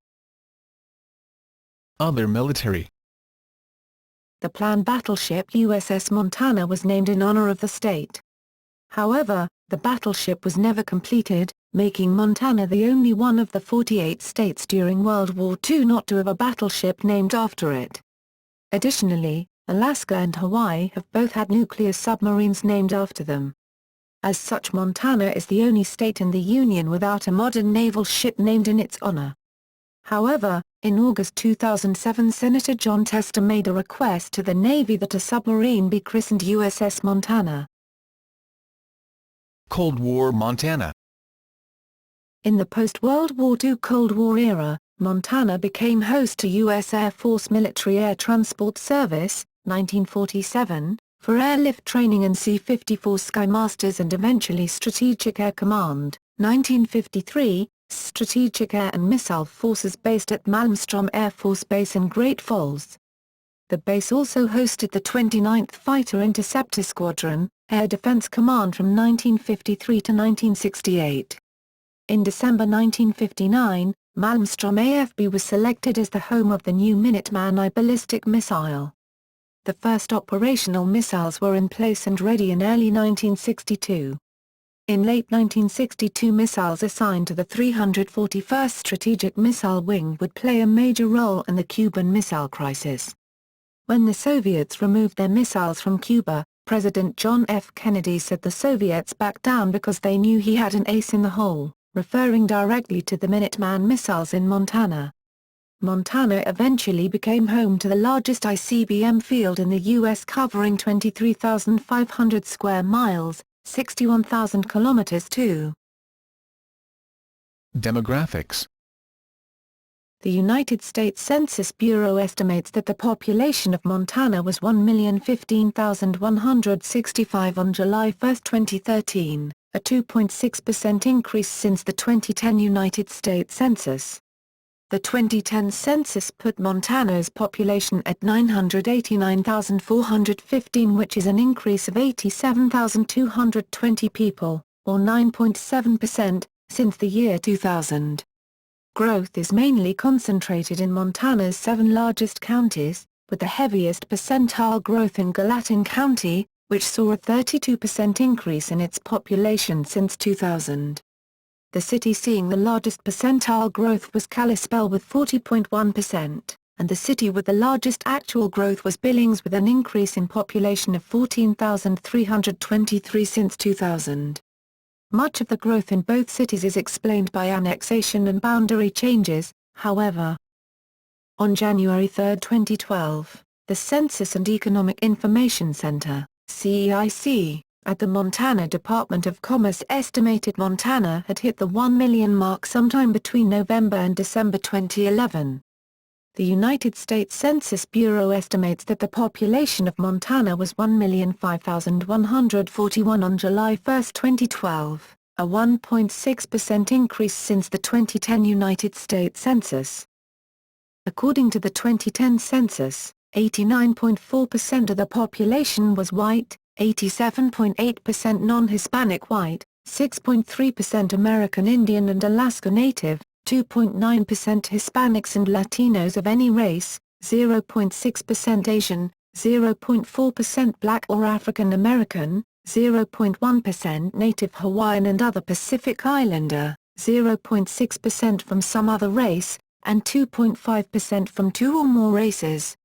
Other military. The planned battleship USS Montana was named in honor of the state. However, the battleship was never completed, making Montana the only one of the 48 states during World War II not to have a battleship named after it. Additionally, Alaska and Hawaii have both had nuclear submarines named after them. As such, Montana is the only state in the Union without a modern naval ship named in its honor. However, in August 2007 Senator John Tester made a request to the Navy that a submarine be christened USS Montana. Cold War Montana. In the post-World War II Cold War era, Montana became host to U.S. Air Force Military Air Transport Service, 1947, for airlift training and C-54 Skymasters and eventually Strategic Air Command, 1953, Strategic Air and Missile Forces based at Malmstrom Air Force Base in Great Falls. The base also hosted the 29th Fighter Interceptor Squadron, Air Defense Command from 1953 to 1968. In December 1959, Malmstrom AFB was selected as the home of the new Minuteman I ballistic missile. The first operational missiles were in place and ready in early 1962. In late 1962 missiles assigned to the 341st Strategic Missile Wing would play a major role in the Cuban Missile Crisis. When the Soviets removed their missiles from Cuba, President John F. Kennedy said the Soviets backed down because they knew he had an ace in the hole, referring directly to the Minuteman missiles in Montana. Montana eventually became home to the largest ICBM field in the U.S. covering 23,500 square miles, 61,000 kilometers too. Demographics. The United States Census Bureau estimates that the population of Montana was 1,015,165 on July 1, 2013, a 2.6% increase since the 2010 United States Census. The 2010 census put Montana's population at 989,415, which is an increase of 87,220 people, or 9.7%, since the year 2000. Growth is mainly concentrated in Montana's 7 largest counties, with the heaviest percentile growth in Gallatin County, which saw a 32% increase in its population since 2000. The city seeing the largest percentile growth was Kalispell with 40.1%, and the city with the largest actual growth was Billings with an increase in population of 14,323 since 2000. Much of the growth in both cities is explained by annexation and boundary changes, however. On January 3, 2012, the Census and Economic Information Center, CEIC, at the Montana Department of Commerce estimated Montana had hit the 1 million mark sometime between November and December 2011. The United States Census Bureau estimates that the population of Montana was 1,005,141 on July 1, 2012, a 1.6% increase since the 2010 United States Census. According to the 2010 census, 89.4% of the population was white, 87.8% non-Hispanic white, 6.3% American Indian and Alaska Native, 2.9% Hispanics and Latinos of any race, 0.6% Asian, 0.4% Black or African American, 0.1% Native Hawaiian and other Pacific Islander, 0.6% from some other race, and 2.5% from two or more races.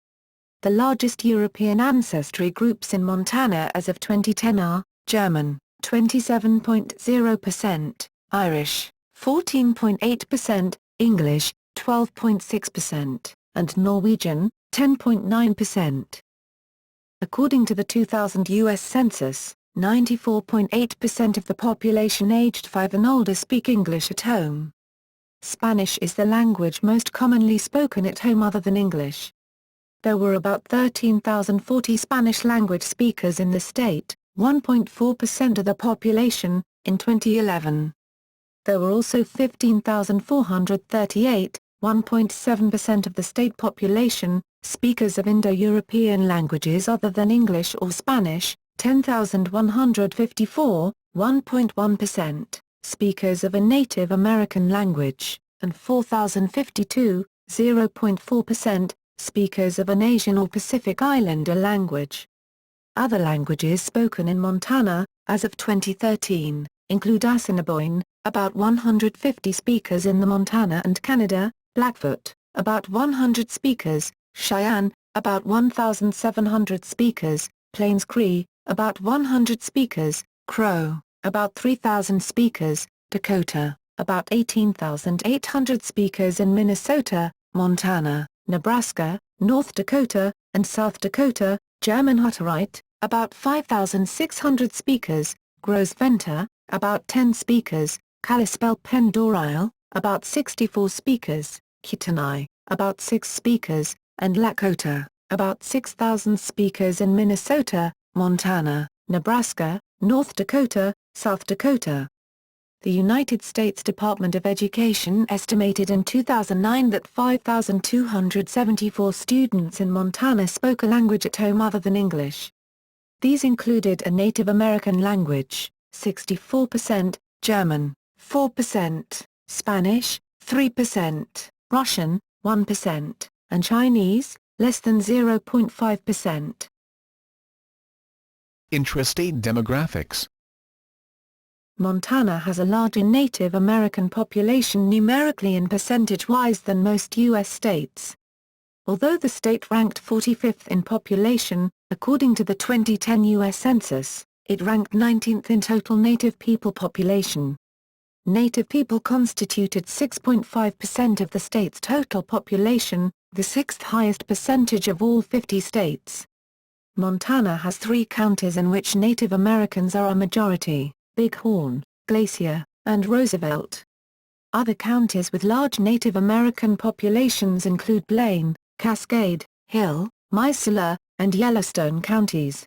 The largest European ancestry groups in Montana as of 2010 are German, 27.0%, Irish, 14.8%, English, 12.6%, and Norwegian, 10.9%. According to the 2000 U.S. Census, 94.8% of the population aged 5 and older speak English at home. Spanish is the language most commonly spoken at home other than English. There were about 13,040 Spanish-language speakers in the state, 1.4% of the population, in 2011. There were also 15,438, 1.7% of the state population, speakers of Indo-European languages other than English or Spanish, 10,154, 1.1%, speakers of a Native American language, and 4,052, 0.4%, speakers of an Asian or Pacific Islander language. Other languages spoken in Montana, as of 2013, include Assiniboine, about 150 speakers in the Montana and Canada, Blackfoot, about 100 speakers, Cheyenne, about 1,700 speakers, Plains Cree, about 100 speakers, Crow, about 3,000 speakers, Dakota, about 18,800 speakers in Minnesota, Montana, Nebraska, North Dakota, and South Dakota, German Hutterite, about 5,600 speakers, Gros Ventre, about 10 speakers, Kalispel Pendorile, about 64 speakers, Kootenai, about 6 speakers, and Lakota, about 6,000 speakers in Minnesota, Montana, Nebraska, North Dakota, South Dakota. The United States Department of Education estimated in 2009 that 5,274 students in Montana spoke a language at home other than English. These included a Native American language, 64%, German, 4%, Spanish, 3%, Russian, 1%, and Chinese, less than 0.5%. Intrastate demographics. Montana has a larger Native American population numerically and percentage-wise than most U.S. states. Although the state ranked 45th in population, according to the 2010 U.S. Census, it ranked 19th in total Native people population. Native people constituted 6.5% of the state's total population, the sixth highest percentage of all 50 states. Montana has 3 counties in which Native Americans are a majority: Bighorn, Glacier, and Roosevelt. Other counties with large Native American populations include Blaine, Cascade, Hill, Missoula, and Yellowstone counties.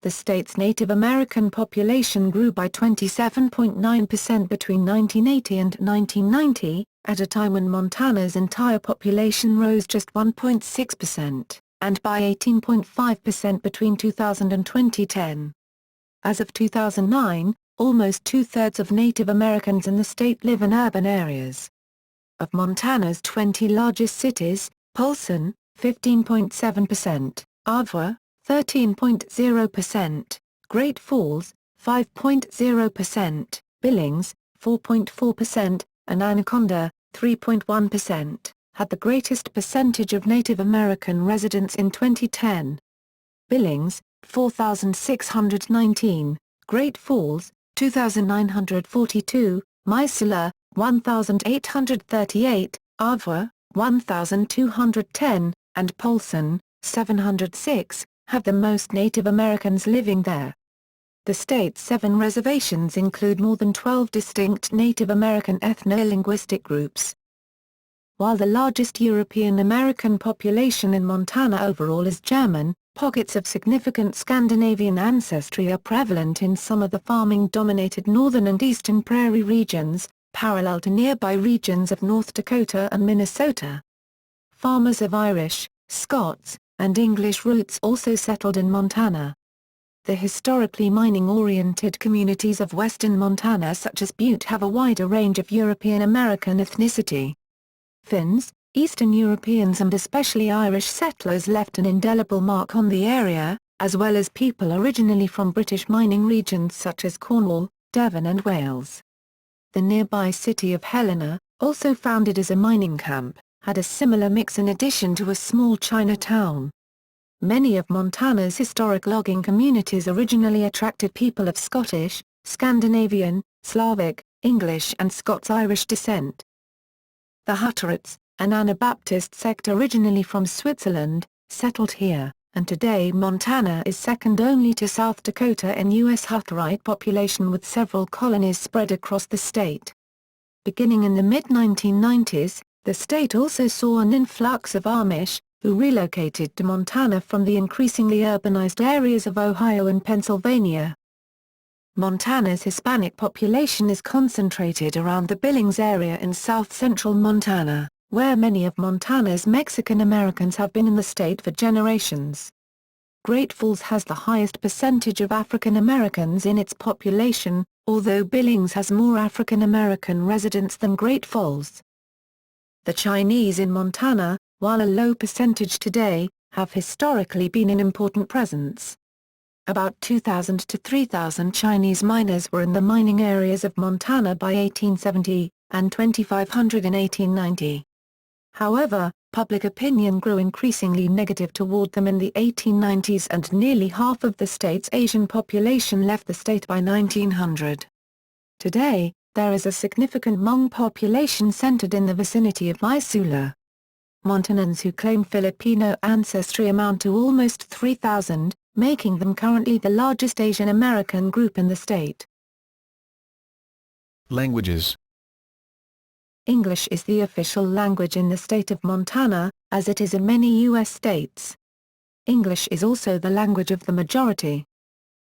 The state's Native American population grew by 27.9% between 1980 and 1990, at a time when Montana's entire population rose just 1.6%, and by 18.5% between 2000 and 2010. As of 2009, almost 2/3 of Native Americans in the state live in urban areas. Of Montana's 20 largest cities, Polson, 15.7%, Ardwa, 13.0%, Great Falls, 5.0%, Billings, 4.4%, and Anaconda, 3.1%, had the greatest percentage of Native American residents in 2010. Billings, 4,619, Great Falls, 2,942, Missoula, 1,838, Ava, 1,210, and Polson, 706, have the most Native Americans living there. The state's 7 reservations include more than 12 distinct Native American ethno-linguistic groups. While the largest European American population in Montana overall is German, pockets of significant Scandinavian ancestry are prevalent in some of the farming-dominated northern and eastern prairie regions, parallel to nearby regions of North Dakota and Minnesota. Farmers of Irish, Scots, and English roots also settled in Montana. The historically mining-oriented communities of western Montana such as Butte have a wider range of European American ethnicity. Finns, Eastern Europeans and especially Irish settlers left an indelible mark on the area, as well as people originally from British mining regions such as Cornwall, Devon and Wales. The nearby city of Helena, also founded as a mining camp, had a similar mix in addition to a small Chinatown. Many of Montana's historic logging communities originally attracted people of Scottish, Scandinavian, Slavic, English and Scots-Irish descent. The Hutterites, an Anabaptist sect originally from Switzerland, settled here, and today Montana is second only to South Dakota in U.S. Hutterite population with several colonies spread across the state. Beginning in the mid-1990s, the state also saw an influx of Amish, who relocated to Montana from the increasingly urbanized areas of Ohio and Pennsylvania. Montana's Hispanic population is concentrated around the Billings area in south-central Montana, where many of Montana's Mexican Americans have been in the state for generations. Great Falls has the highest percentage of African Americans in its population, although Billings has more African American residents than Great Falls. The Chinese in Montana, while a low percentage today, have historically been an important presence. About 2,000 to 3,000 Chinese miners were in the mining areas of Montana by 1870, and 2,500 in 1890. However, public opinion grew increasingly negative toward them in the 1890s and nearly half of the state's Asian population left the state by 1900. Today, there is a significant Hmong population centered in the vicinity of Missoula. Montanans who claim Filipino ancestry amount to almost 3,000, making them currently the largest Asian American group in the state. Languages. English is the official language in the state of Montana, as it is in many U.S. states. English is also the language of the majority.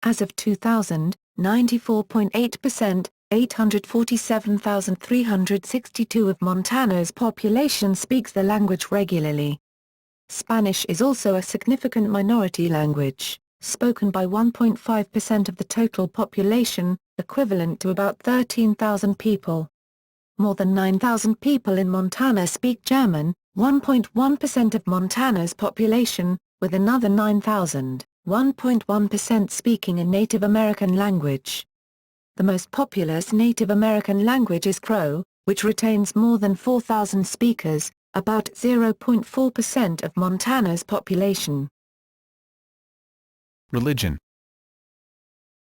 As of 2000, 94.8%, 847,362 of Montana's population speaks the language regularly. Spanish is also a significant minority language, spoken by 1.5% of the total population, equivalent to about 13,000 people. More than 9,000 people in Montana speak German, 1.1% of Montana's population, with another 9,000, 1.1% speaking a Native American language. The most populous Native American language is Crow, which retains more than 4,000 speakers, about 0.4% of Montana's population. Religion.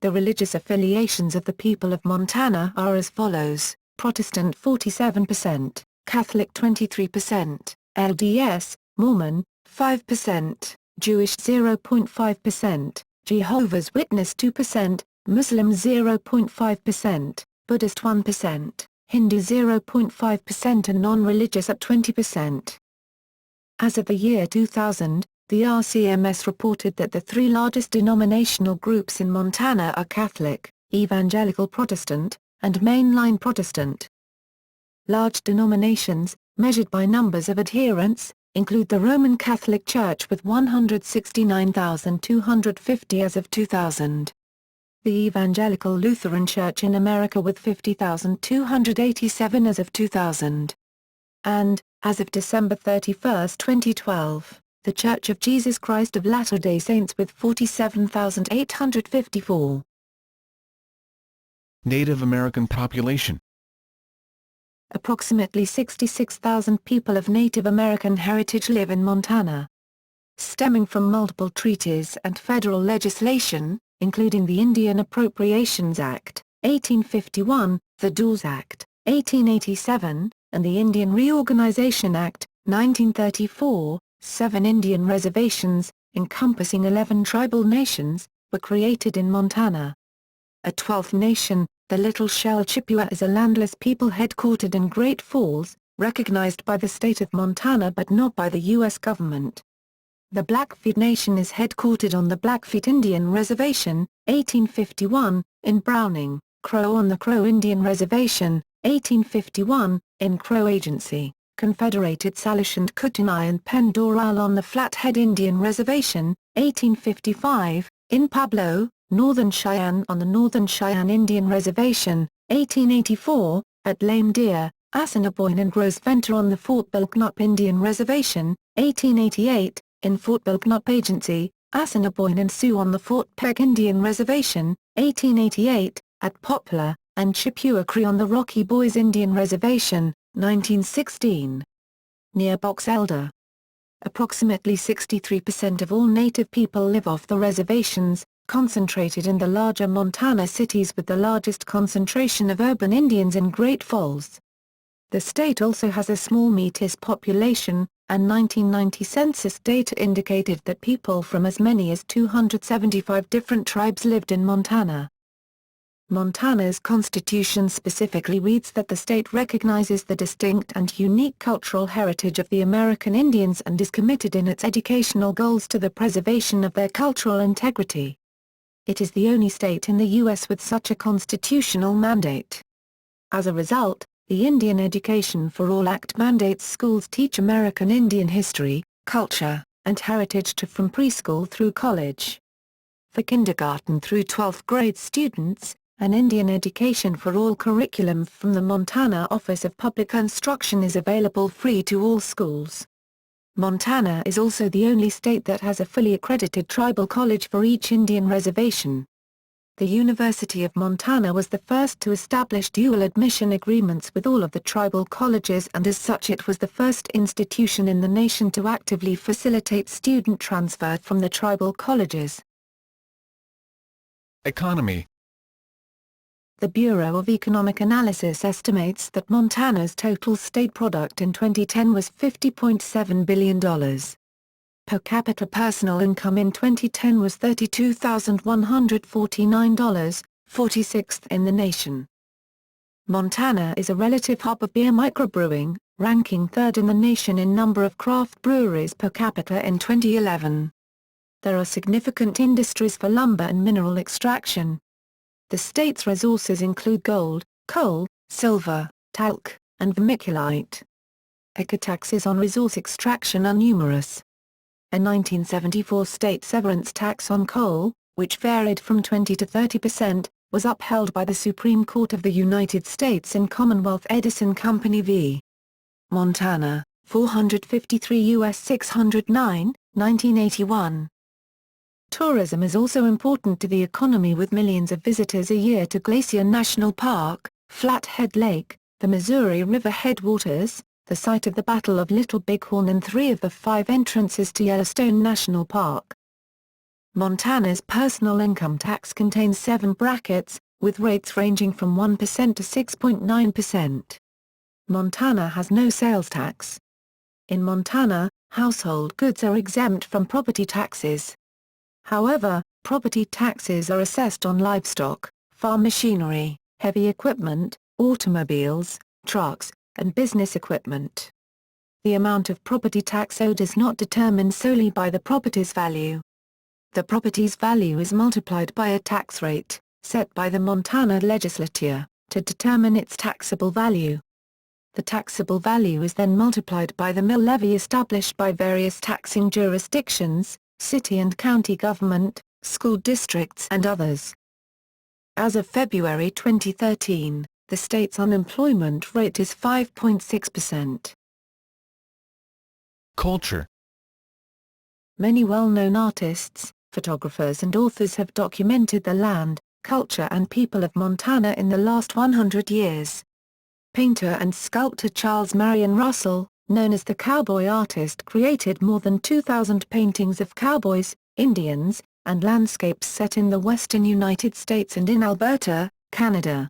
The religious affiliations of the people of Montana are as follows: Protestant 47%, Catholic 23%, LDS, Mormon, 5%, Jewish 0.5%, Jehovah's Witness 2%, Muslim 0.5%, Buddhist 1%, Hindu 0.5% and non-religious at 20%. As of the year 2000, the RCMS reported that the 3 largest denominational groups in Montana are Catholic, Evangelical Protestant, and Mainline Protestant. Large denominations, measured by numbers of adherents, include the Roman Catholic Church with 169,250 as of 2000. The Evangelical Lutheran Church in America with 50,287 as of 2000. And, as of December 31, 2012, the Church of Jesus Christ of Latter-day Saints with 47,854. Native American population. Approximately 66,000 people of Native American heritage live in Montana. Stemming from multiple treaties and federal legislation, including the Indian Appropriations Act, 1851, the Dawes Act, 1887, and the Indian Reorganization Act, 1934, 7 Indian reservations, encompassing 11 tribal nations, were created in Montana. A 12th nation, the Little Shell Chippewa, is a landless people headquartered in Great Falls, recognized by the state of Montana but not by the U.S. government. The Blackfeet Nation is headquartered on the Blackfeet Indian Reservation, 1851, in Browning, Crow on the Crow Indian Reservation, 1851, in Crow Agency, Confederated Salish and Kootenai and Pendoral on the Flathead Indian Reservation, 1855, in Pueblo, Northern Cheyenne on the Northern Cheyenne Indian Reservation, 1884, at Lame Deer, Assiniboine and Gros Ventre on the Fort Belknap Indian Reservation, 1888, in Fort Belknap Agency, Assiniboine and Sioux on the Fort Peg Indian Reservation, 1888, at Poplar, and Chippewa Cree on the Rocky Boys Indian Reservation, 1916. Near Box Elder. Approximately 63% of all native people live off the reservations, concentrated in the larger Montana cities with the largest concentration of urban Indians in Great Falls. The state also has a small Métis population, and 1990 census data indicated that people from as many as 275 different tribes lived in Montana. Montana's constitution specifically reads that the state recognizes the distinct and unique cultural heritage of the American Indians and is committed in its educational goals to the preservation of their cultural integrity. It is the only state in the U.S. with such a constitutional mandate. As a result, the Indian Education for All Act mandates schools teach American Indian history, culture, and heritage from preschool through college. For kindergarten through 12th grade students, an Indian Education for All curriculum from the Montana Office of Public Instruction is available free to all schools. Montana is also the only state that has a fully accredited tribal college for each Indian reservation. The University of Montana was the first to establish dual admission agreements with all of the tribal colleges, and as such it was the first institution in the nation to actively facilitate student transfer from the tribal colleges. Economy. The Bureau of Economic Analysis estimates that Montana's total state product in 2010 was $50.7 billion. Per capita personal income in 2010 was $32,149, 46th in the nation. Montana is a relative hub of beer microbrewing, ranking third in the nation in number of craft breweries per capita in 2011. There are significant industries for lumber and mineral extraction. The state's resources include gold, coal, silver, talc, and vermiculite. Ecotaxes on resource extraction are numerous. A 1974 state severance tax on coal, which varied from 20 to 30%, was upheld by the Supreme Court of the United States in Commonwealth Edison Company v. Montana, 453 U.S. 609, 1981. Tourism is also important to the economy, with millions of visitors a year to Glacier National Park, Flathead Lake, the Missouri River headwaters, the site of the Battle of Little Bighorn, and 3 of the 5 entrances to Yellowstone National Park. Montana's personal income tax contains 7 brackets, with rates ranging from 1% to 6.9%. Montana has no sales tax. In Montana, household goods are exempt from property taxes. However, property taxes are assessed on livestock, farm machinery, heavy equipment, automobiles, trucks, and business equipment. The amount of property tax owed is not determined solely by the property's value. The property's value is multiplied by a tax rate, set by the Montana legislature, to determine its taxable value. The taxable value is then multiplied by the mill levy established by various taxing jurisdictions, city and county government, school districts and others. As of February 2013, the state's unemployment rate is 5.6%. Culture. Many well-known artists, photographers and authors have documented the land, culture and people of Montana in the last 100 years. Painter and sculptor Charles Marion Russell, known as the cowboy artist, created more than 2,000 paintings of cowboys, Indians, and landscapes set in the western United States and in Alberta, Canada.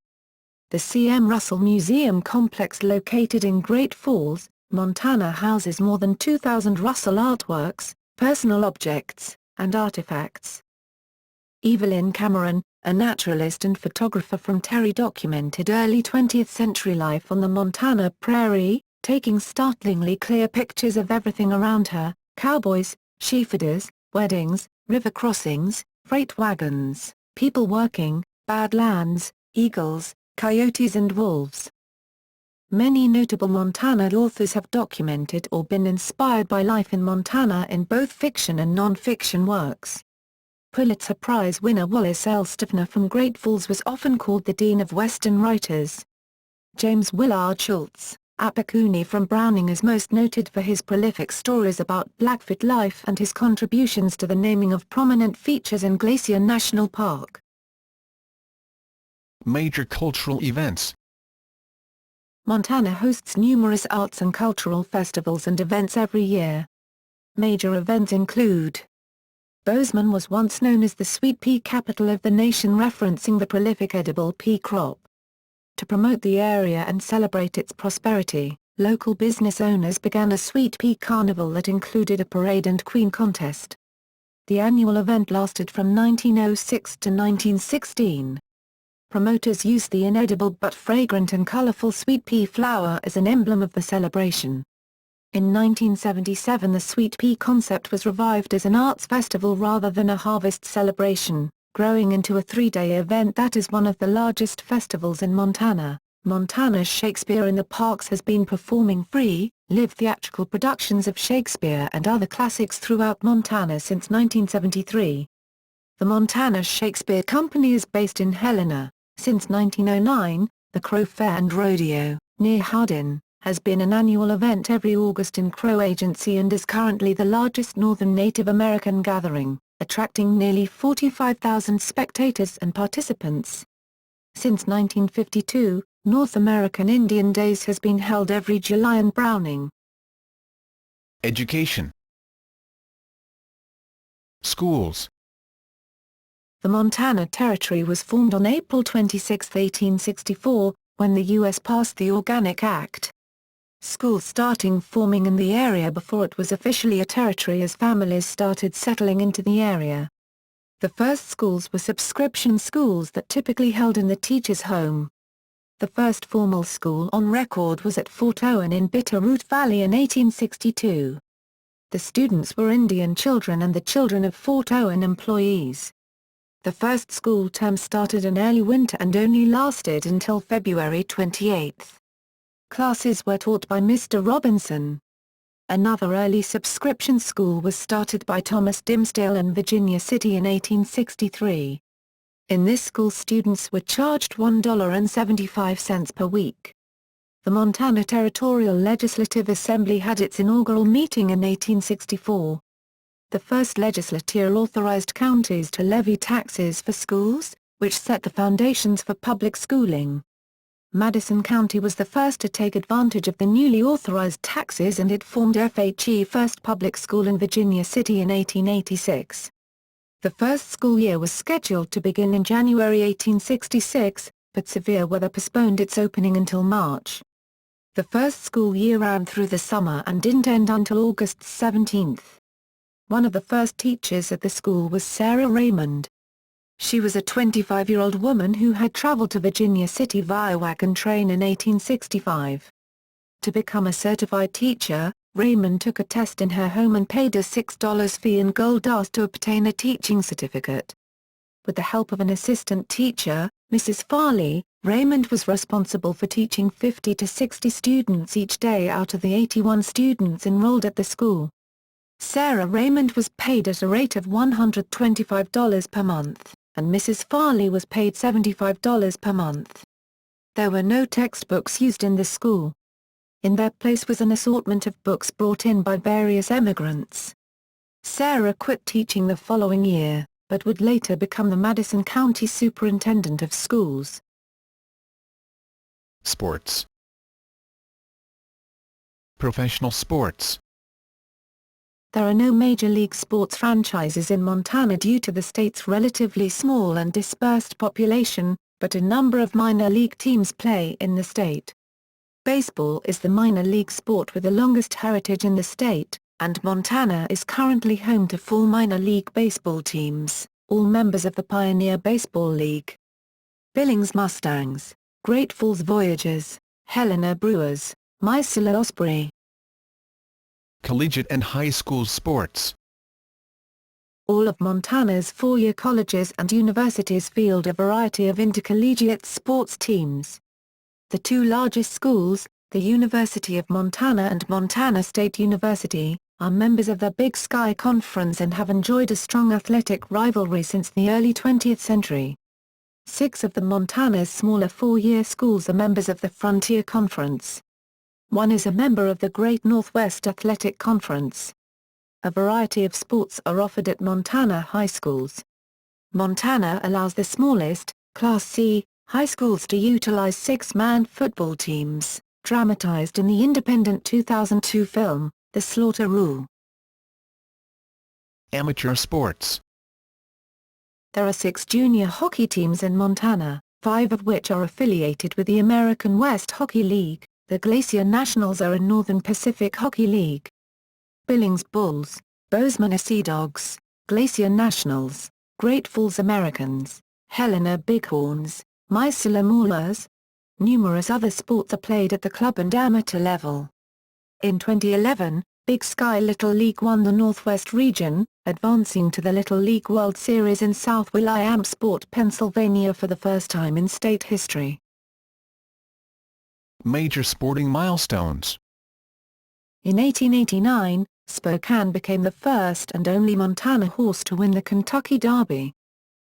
The C.M. Russell Museum complex located in Great Falls, Montana houses more than 2,000 Russell artworks, personal objects, and artifacts. Evelyn Cameron, a naturalist and photographer from Terry, documented early 20th century life on the Montana prairie, taking startlingly clear pictures of everything around her: cowboys, sheepherders, weddings, river crossings, freight wagons, people working, badlands, eagles, coyotes and wolves. Many notable Montana authors have documented or been inspired by life in Montana in both fiction and non-fiction works. Pulitzer Prize winner Wallace L. Stiffner from Great Falls was often called the Dean of Western Writers. James Willard Schultz, Apicuni from Browning, is most noted for his prolific stories about Blackfoot life and his contributions to the naming of prominent features in Glacier National Park. Major cultural events. Montana hosts numerous arts and cultural festivals and events every year. Major events include: Bozeman was once known as the sweet pea capital of the nation, referencing the prolific edible pea crop. To promote the area and celebrate its prosperity, local business owners began a sweet pea carnival that included a parade and queen contest. The annual event lasted from 1906 to 1916. Promoters used the inedible but fragrant and colorful sweet pea flower as an emblem of the celebration. In 1977, the sweet pea concept was revived as an arts festival rather than a harvest celebration, growing into a 3-day event that is one of the largest festivals in Montana. Montana's Shakespeare in the Parks has been performing free, live theatrical productions of Shakespeare and other classics throughout Montana since 1973. The Montana Shakespeare Company is based in Helena. Since 1909, the Crow Fair and Rodeo, near Hardin, has been an annual event every August in Crow Agency and is currently the largest northern Native American gathering, attracting nearly 45,000 spectators and participants. Since 1952, North American Indian Days has been held every July in Browning. Education. Schools. The Montana Territory was formed on April 26, 1864, when the U.S. passed the Organic Act. Schools started forming in the area before it was officially a territory as families started settling into the area. The first schools were subscription schools that typically held in the teacher's home. The first formal school on record was at Fort Owen in Bitterroot Valley in 1862. The students were Indian children and the children of Fort Owen employees. The first school term started in early winter and only lasted until February 28. Classes were taught by Mr. Robinson. Another early subscription school was started by Thomas Dimsdale in Virginia City in 1863. In this school students were charged $1.75 per week. The Montana Territorial Legislative Assembly had its inaugural meeting in 1864. The first legislature authorized counties to levy taxes for schools, which set the foundations for public schooling. Madison County was the first to take advantage of the newly authorized taxes and it formed FHE First Public School in Virginia City in 1886. The first school year was scheduled to begin in January 1866, but severe weather postponed its opening until March. The first school year ran through the summer and didn't end until August 17. One of the first teachers at the school was Sarah Raymond. She was a 25-year-old woman who had traveled to Virginia City via wagon train in 1865. To become a certified teacher, Raymond took a test in her home and paid a $6 fee in gold dust to obtain a teaching certificate. With the help of an assistant teacher, Mrs. Farley, Raymond was responsible for teaching 50 to 60 students each day out of the 81 students enrolled at the school. Sarah Raymond was paid at a rate of $125 per month, and Mrs. Farley was paid $75 per month. There were no textbooks used in the school. In their place was an assortment of books brought in by various emigrants. Sarah quit teaching the following year, but would later become the Madison County Superintendent of Schools. Sports. Professional sports. There are no major league sports franchises in Montana due to the state's relatively small and dispersed population, but a number of minor league teams play in the state. Baseball is the minor league sport with the longest heritage in the state, and Montana is currently home to 4 minor league baseball teams, all members of the Pioneer Baseball League. Billings Mustangs, Great Falls Voyagers, Helena Brewers, Missoula Osprey. Collegiate and high school sports. All of Montana's 4-year colleges and universities field a variety of intercollegiate sports teams. The 2 largest schools, the University of Montana and Montana State University, are members of the Big Sky Conference and have enjoyed a strong athletic rivalry since the early 20th century. 6 of the Montana's smaller 4-year schools are members of the Frontier Conference. 1 is a member of the Great Northwest Athletic Conference. A variety of sports are offered at Montana high schools. Montana allows the smallest, Class C, high schools to utilize 6-man football teams, dramatized in the independent 2002 film, The Slaughter Rule. Amateur sports. There are 6 junior hockey teams in Montana, 5 of which are affiliated with the American West Hockey League. The Glacier Nationals are a Northern Pacific Hockey League. Billings Bulls, Bozeman Sea Dogs, Glacier Nationals, Great Falls Americans, Helena Bighorns, Missoula Maulers. Numerous other sports are played at the club and amateur level. In 2011, Big Sky Little League won the Northwest region, advancing to the Little League World Series in South Williamsport, Pennsylvania for the first time in state history. Major sporting milestones. In 1889, Spokane became the first and only Montana horse to win the Kentucky Derby.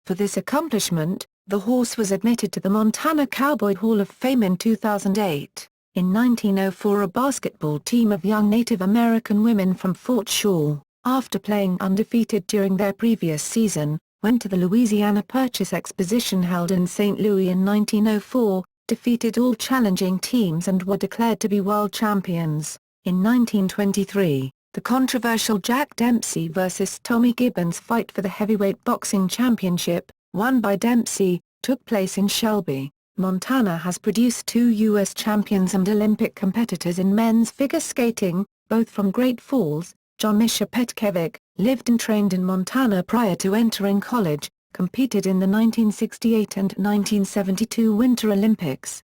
For this accomplishment, the horse was admitted to the Montana Cowboy Hall of Fame in 2008. In 1904, a basketball team of young Native American women from Fort Shaw, after playing undefeated during their previous season, went to the Louisiana Purchase Exposition held in St. Louis in 1904, defeated all challenging teams and were declared to be world champions. In 1923, the controversial Jack Dempsey vs. Tommy Gibbons fight for the heavyweight boxing championship, won by Dempsey, took place in Shelby. Montana has produced 2 U.S. champions and Olympic competitors in men's figure skating, both from Great Falls. John Misha Petkevic, lived and trained in Montana prior to entering college, competed in the 1968 and 1972 Winter Olympics.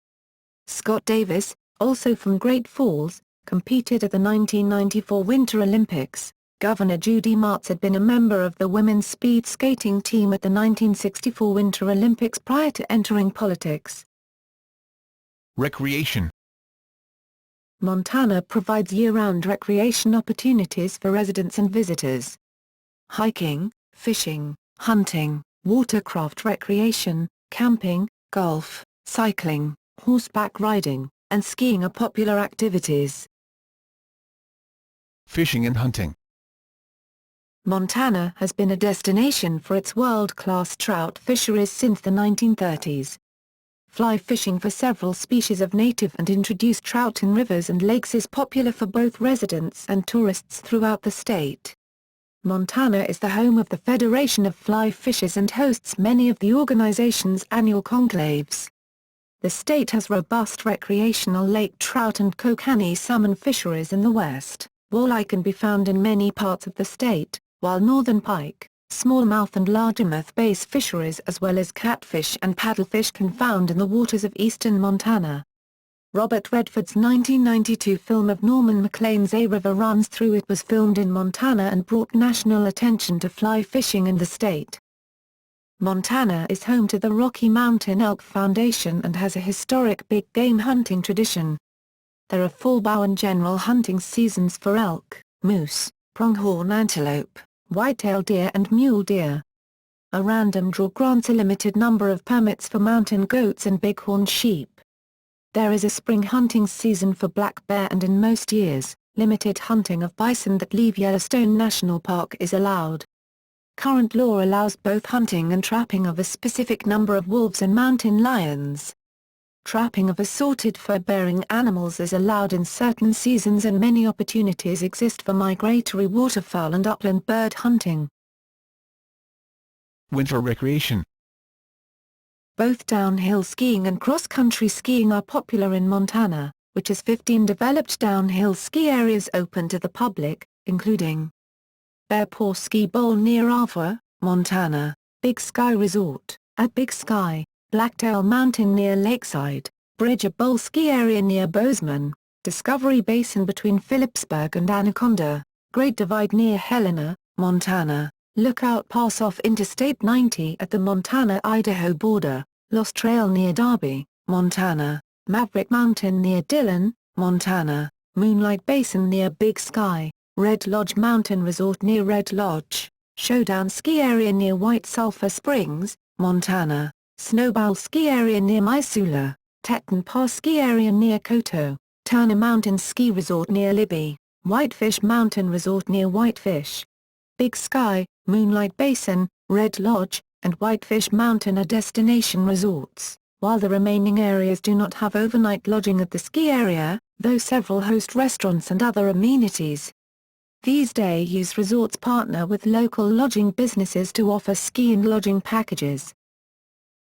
Scott Davis, also from Great Falls, competed at the 1994 Winter Olympics. Governor Judy Martz had been a member of the women's speed skating team at the 1964 Winter Olympics prior to entering politics. Recreation. Montana provides year-round recreation opportunities for residents and visitors. Hiking, fishing, hunting, watercraft recreation, camping, golf, cycling, horseback riding, and skiing are popular activities. Fishing and hunting. Montana has been a destination for its world-class trout fisheries since the 1930s. Fly fishing for several species of native and introduced trout in rivers and lakes is popular for both residents and tourists throughout the state. Montana is the home of the Federation of Fly Fishers and hosts many of the organization's annual conclaves. The state has robust recreational lake trout and kokanee salmon fisheries in the west. Walleye can be found in many parts of the state, while northern pike, smallmouth and largemouth bass fisheries as well as catfish and paddlefish can be found in the waters of eastern Montana. Robert Redford's 1992 film of Norman Maclean's A River Runs Through It was filmed in Montana and brought national attention to fly fishing in the state. Montana is home to the Rocky Mountain Elk Foundation and has a historic big game hunting tradition. There are fall bow and general hunting seasons for elk, moose, pronghorn antelope, white-tailed deer and mule deer. A random draw grants a limited number of permits for mountain goats and bighorn sheep. There is a spring hunting season for black bear and in most years, limited hunting of bison that leave Yellowstone National Park is allowed. Current law allows both hunting and trapping of a specific number of wolves and mountain lions. Trapping of assorted fur-bearing animals is allowed in certain seasons and many opportunities exist for migratory waterfowl and upland bird hunting. Winter recreation. Both downhill skiing and cross-country skiing are popular in Montana, which has 15 developed downhill ski areas open to the public, including Bear Paw Ski Bowl near Ava, Montana, Big Sky Resort, at Big Sky, Blacktail Mountain near Lakeside, Bridger Bowl Ski Area near Bozeman, Discovery Basin between Phillipsburg and Anaconda, Great Divide near Helena, Montana, Lookout Pass off Interstate 90 at the Montana-Idaho border, Lost Trail near Darby, Montana, Maverick Mountain near Dillon, Montana, Moonlight Basin near Big Sky, Red Lodge Mountain Resort near Red Lodge, Showdown Ski Area near White Sulphur Springs, Montana, Snowball Ski Area near Missoula, Teton Pass Ski Area near Koto, Turner Mountain Ski Resort near Libby, Whitefish Mountain Resort near Whitefish. Big Sky, Moonlight Basin, Red Lodge, and Whitefish Mountain are destination resorts, while the remaining areas do not have overnight lodging at the ski area, though several host restaurants and other amenities. These day-use resorts partner with local lodging businesses to offer ski and lodging packages.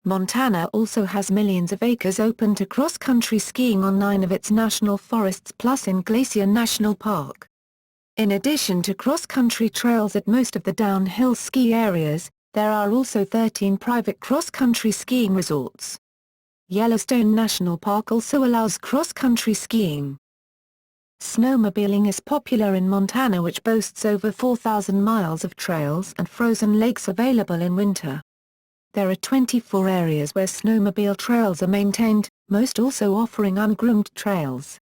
Montana also has millions of acres open to cross-country skiing on 9 of its national forests plus in Glacier National Park. In addition to cross-country trails at most of the downhill ski areas, there are also 13 private cross-country skiing resorts. Yellowstone National Park also allows cross-country skiing. Snowmobiling is popular in Montana, which boasts over 4,000 miles of trails and frozen lakes available in winter. There are 24 areas where snowmobile trails are maintained, most also offering ungroomed trails.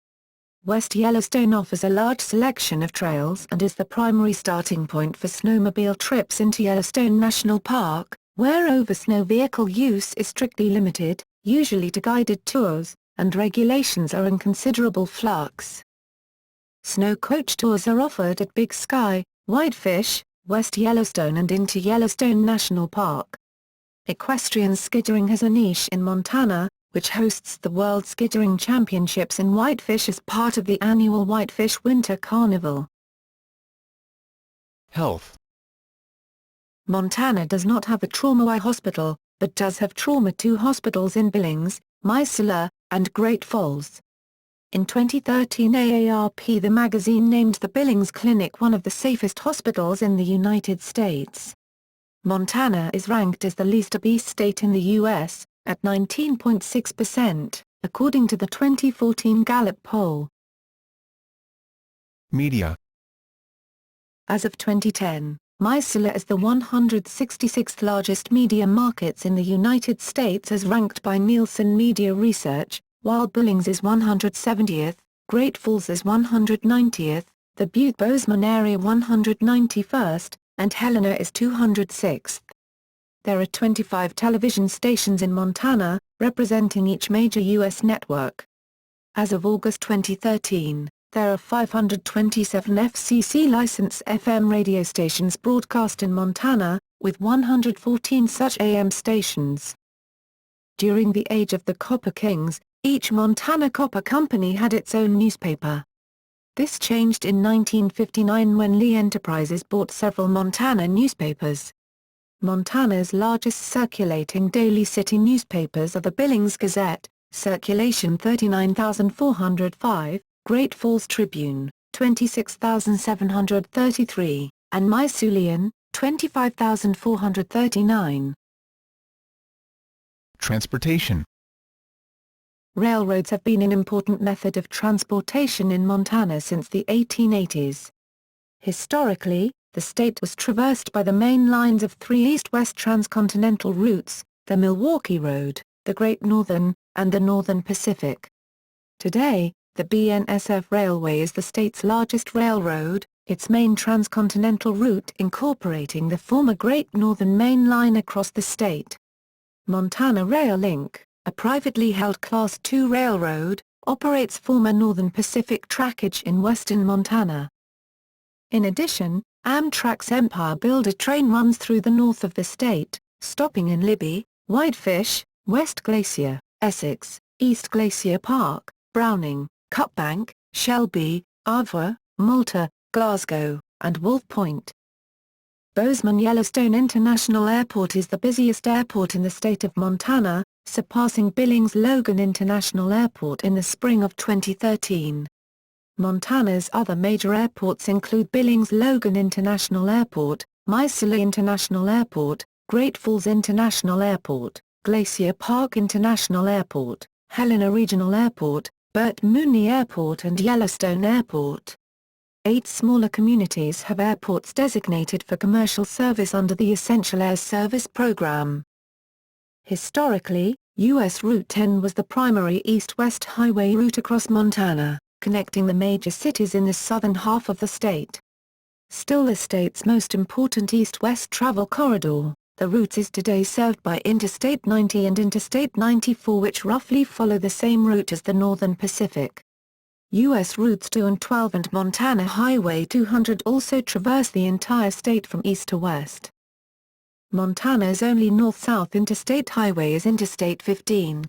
West Yellowstone offers a large selection of trails and is the primary starting point for snowmobile trips into Yellowstone National Park, where over-snow vehicle use is strictly limited, usually to guided tours, and regulations are in considerable flux. Snow coach tours are offered at Big Sky, Whitefish, West Yellowstone and into Yellowstone National Park. Equestrian skiddering has a niche in Montana, which hosts the World Skiddering Championships in Whitefish as part of the annual Whitefish Winter Carnival. Health. Montana does not have a Trauma I hospital, but does have Trauma II hospitals in Billings, Missoula, and Great Falls. In 2013, AARP the magazine named the Billings Clinic one of the safest hospitals in the United States. Montana is ranked as the least obese state in the U.S., at 19.6%, according to the 2014 Gallup poll. Media. As of 2010, Missoula is the 166th largest media markets in the United States as ranked by Nielsen Media Research, while Billings is 170th, Great Falls is 190th, the Butte-Bozeman area 191st, and Helena is 206th. There are 25 television stations in Montana, representing each major U.S. network. As of August 2013, there are 527 FCC-licensed FM radio stations broadcast in Montana, with 114 such AM stations. During the age of the Copper Kings, each Montana copper company had its own newspaper. This changed in 1959 when Lee Enterprises bought several Montana newspapers. Montana's largest circulating daily city newspapers are the Billings Gazette, circulation 39,405, Great Falls Tribune, 26,733, and Missoulian, 25,439. Transportation. Railroads have been an important method of transportation in Montana since the 1880s. Historically, the state was traversed by the main lines of 3 east-west transcontinental routes, the Milwaukee Road, the Great Northern, and the Northern Pacific. Today, the BNSF Railway is the state's largest railroad, its main transcontinental route incorporating the former Great Northern Main Line across the state. Montana Rail Link, a privately held Class II railroad, operates former Northern Pacific trackage in western Montana. In addition, Amtrak's Empire Builder train runs through the north of the state, stopping in Libby, Whitefish, West Glacier, Essex, East Glacier Park, Browning, Cutbank, Shelby, Havre, Malta, Glasgow, and Wolf Point. Bozeman-Yellowstone International Airport is the busiest airport in the state of Montana, surpassing Billings-Logan International Airport in the spring of 2013. Montana's other major airports include Billings-Logan International Airport, Missoula International Airport, Great Falls International Airport, Glacier Park International Airport, Helena Regional Airport, Burt Mooney Airport and Yellowstone Airport. 8 smaller communities have airports designated for commercial service under the Essential Air Service program. Historically, U.S. Route 10 was the primary east-west highway route across Montana, connecting the major cities in the southern half of the state. Still the state's most important east-west travel corridor, the route is today served by Interstate 90 and Interstate 94, which roughly follow the same route as the Northern Pacific. U.S. Routes 2 and 12 and Montana Highway 200 also traverse the entire state from east to west. Montana's only north-south interstate highway is Interstate 15.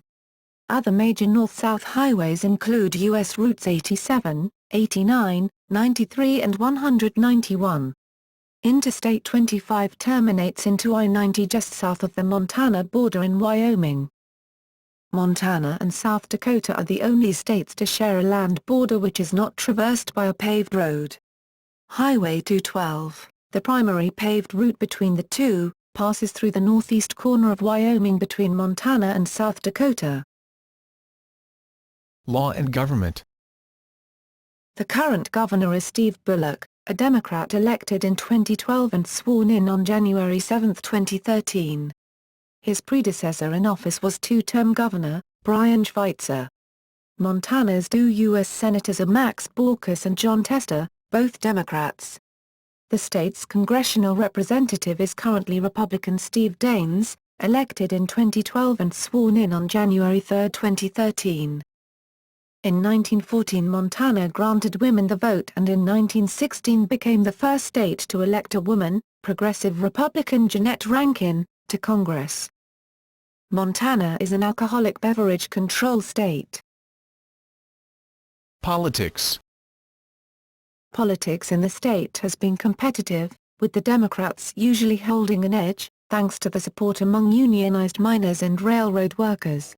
Other major north-south highways include U.S. Routes 87, 89, 93 and 191. Interstate 25 terminates into I-90 just south of the Montana border in Wyoming. Montana and South Dakota are the only states to share a land border which is not traversed by a paved road. Highway 212, the primary paved route between the two, passes through the northeast corner of Wyoming between Montana and South Dakota. Law and government. The current governor is Steve Bullock, a Democrat elected in 2012 and sworn in on January 7, 2013. His predecessor in office was two-term Governor, Brian Schweitzer. Montana's two U.S. Senators are Max Baucus and John Tester, both Democrats. The state's congressional representative is currently Republican Steve Daines, elected in 2012 and sworn in on January 3, 2013. In 1914 Montana granted women the vote and in 1916 became the first state to elect a woman, Progressive Republican Jeanette Rankin, to Congress. Montana is an alcoholic beverage control state. Politics. Politics in the state has been competitive, with the Democrats usually holding an edge, thanks to the support among unionized miners and railroad workers.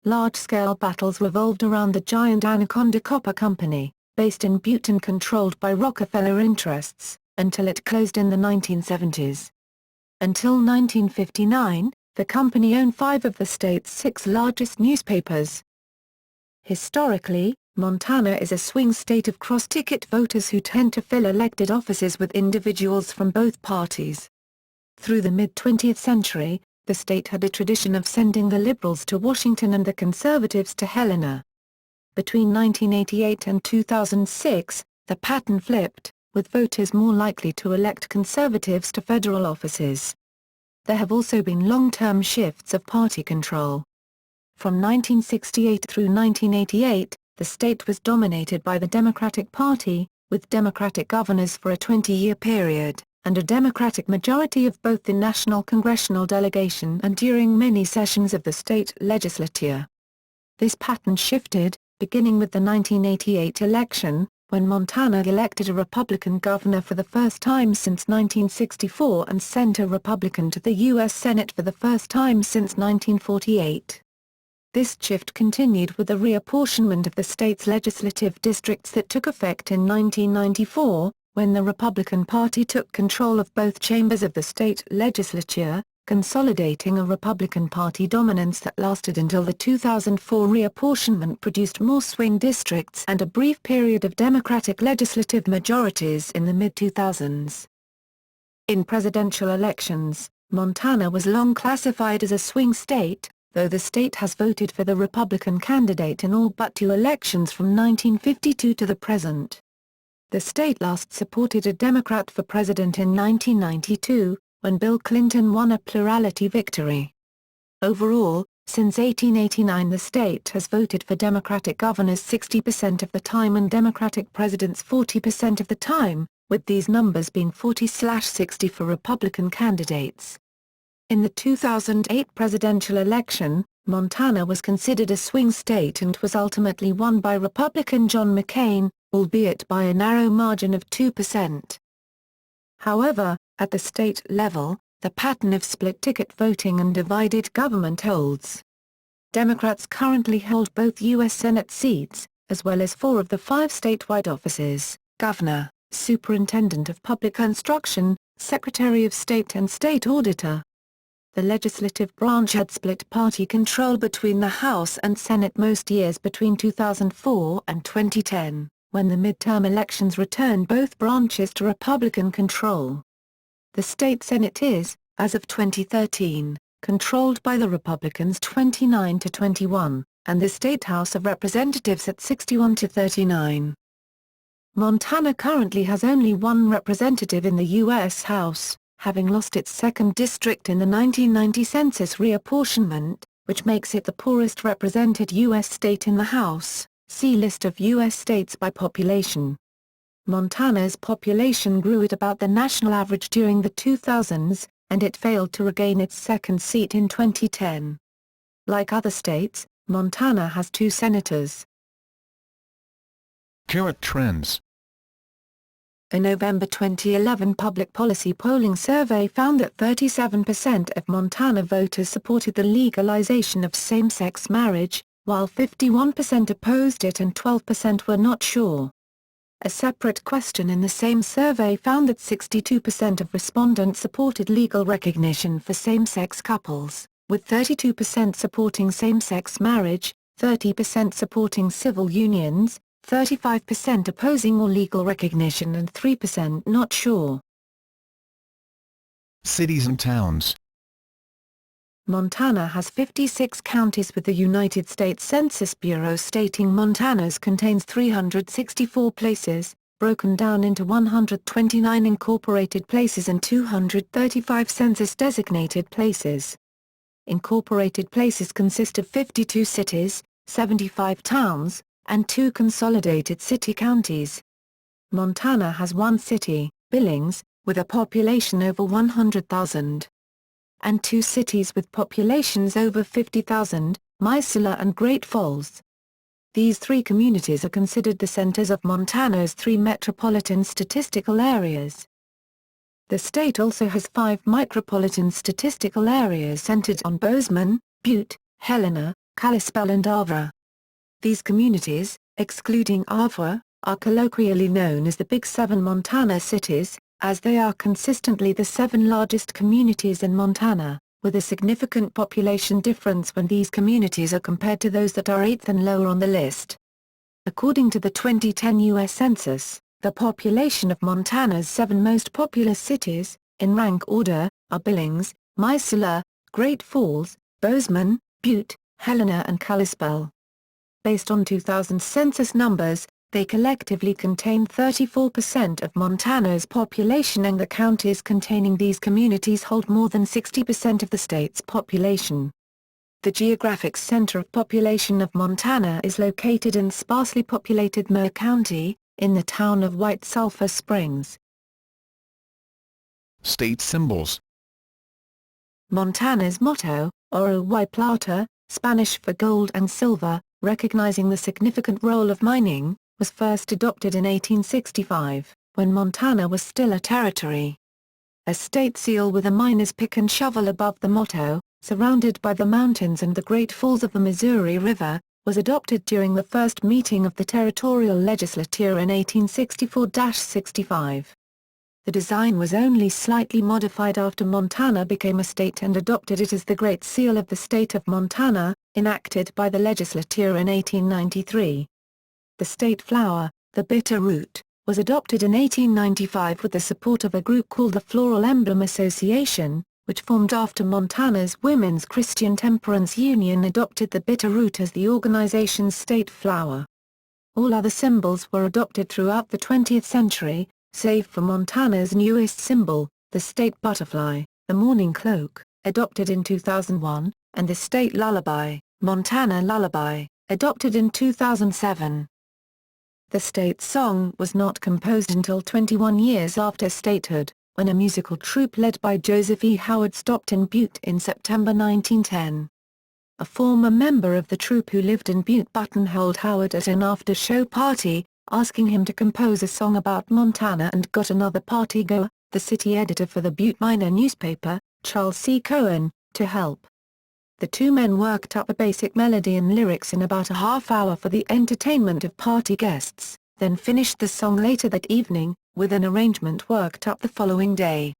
Large-scale battles revolved around the giant Anaconda Copper Company, based in Butte and controlled by Rockefeller interests, until it closed in the 1970s. Until 1959, the company owned 5 of the state's 6 largest newspapers. Historically, Montana is a swing state of cross-ticket voters who tend to fill elected offices with individuals from both parties. Through the mid-20th century, the state had a tradition of sending the Liberals to Washington and the Conservatives to Helena. Between 1988 and 2006, the pattern flipped, with voters more likely to elect Conservatives to federal offices. There have also been long-term shifts of party control. From 1968 through 1988, the state was dominated by the Democratic Party, with Democratic governors for a 20-year period, and a Democratic majority of both the national congressional delegation and during many sessions of the state legislature. This pattern shifted, beginning with the 1988 election, when Montana elected a Republican governor for the first time since 1964 and sent a Republican to the U.S. Senate for the first time since 1948. This shift continued with the reapportionment of the state's legislative districts that took effect in 1994, when the Republican Party took control of both chambers of the state legislature, consolidating a Republican Party dominance that lasted until the 2004 reapportionment produced more swing districts and a brief period of Democratic legislative majorities in the mid-2000s. In presidential elections, Montana was long classified as a swing state, though the state has voted for the Republican candidate in all but 2 elections from 1952 to the present. The state last supported a Democrat for president in 1992, when Bill Clinton won a plurality victory. Overall, since 1889 the state has voted for Democratic governors 60% of the time and Democratic presidents 40% of the time, with these numbers being 40/60 for Republican candidates. In the 2008 presidential election, Montana was considered a swing state and was ultimately won by Republican John McCain, albeit by a narrow margin of 2%. However, at the state level, the pattern of split-ticket voting and divided government holds. Democrats currently hold both U.S. Senate seats, as well as 4 of the 5 statewide offices: Governor, Superintendent of Public Instruction, Secretary of State and State Auditor. The legislative branch had split party control between the House and Senate most years between 2004 and 2010, when the midterm elections returned both branches to Republican control. The state Senate is, as of 2013, controlled by the Republicans 29-21, and the State House of Representatives at 61-39. Montana currently has only 1 representative in the U.S. House, having lost its 2nd district in the 1990 census reapportionment, which makes it the poorest represented U.S. state in the House. See List of U.S. states by population. Montana's population grew at about the national average during the 2000s, and it failed to regain its 2nd seat in 2010. Like other states, Montana has 2 senators. Current trends. A November 2011 public policy polling survey found that 37% of Montana voters supported the legalization of same-sex marriage, while 51% opposed it and 12% were not sure. A separate question in the same survey found that 62% of respondents supported legal recognition for same-sex couples, with 32% supporting same-sex marriage, 30% supporting civil unions, 35% opposing or legal recognition and 3% not sure. Cities and towns. Montana has 56 counties, with the United States Census Bureau stating Montana's contains 364 places, broken down into 129 incorporated places and 235 census-designated places. Incorporated places consist of 52 cities, 75 towns, and 2 consolidated city counties. Montana has 1 city, Billings, with a population over 100,000. And 2 cities with populations over 50,000, Missoula and Great Falls. These 3 communities are considered the centers of Montana's 3 metropolitan statistical areas. The state also has 5 micropolitan statistical areas centered on Bozeman, Butte, Helena, Kalispell and Avra. These communities, excluding Avra, are colloquially known as the Big 7 Montana cities, as they are consistently the 7 largest communities in Montana, with a significant population difference when these communities are compared to those that are 8th and lower on the list. According to the 2010 U.S. Census, the population of Montana's 7 most populous cities, in rank order, are Billings, Missoula, Great Falls, Bozeman, Butte, Helena and Kalispell. Based on 2000 census numbers, they collectively contain 34% of Montana's population, and the counties containing these communities hold more than 60% of the state's population. The geographic center of population of Montana is located in sparsely populated mCnêtânە County, in the town of White Sulphur Springs. State symbols. Montana's motto, Oro y Plata, Spanish for gold and silver, recognizing the significant role of mining, was first adopted in 1865, when Montana was still a territory. A state seal with a miner's pick and shovel above the motto, surrounded by the mountains and the Great Falls of the Missouri River, was adopted during the first meeting of the territorial legislature in 1864-65. The design was only slightly modified after Montana became a state and adopted it as the Great Seal of the State of Montana, enacted by the legislature in 1893. The state flower, the bitter root, was adopted in 1895 with the support of a group called the Floral Emblem Association, which formed after Montana's Women's Christian Temperance Union adopted the bitter root as the organization's state flower. All other symbols were adopted throughout the 20th century, save for Montana's newest symbol, the state butterfly, the mourning cloak, adopted in 2001, and the state lullaby, Montana Lullaby, adopted in 2007. The state song was not composed until 21 years after statehood, when a musical troupe led by Joseph E. Howard stopped in Butte in September 1910. a former member of the troupe who lived in Butte, buttonholed Howard at an after-show party, asking him to compose a song about Montana, and got another partygoer, the city editor for the Butte Miner newspaper, Charles C. Cohen, to help. The two men worked up a basic melody and lyrics in about a half hour for the entertainment of party guests, then finished the song later that evening, with an arrangement worked up the following day.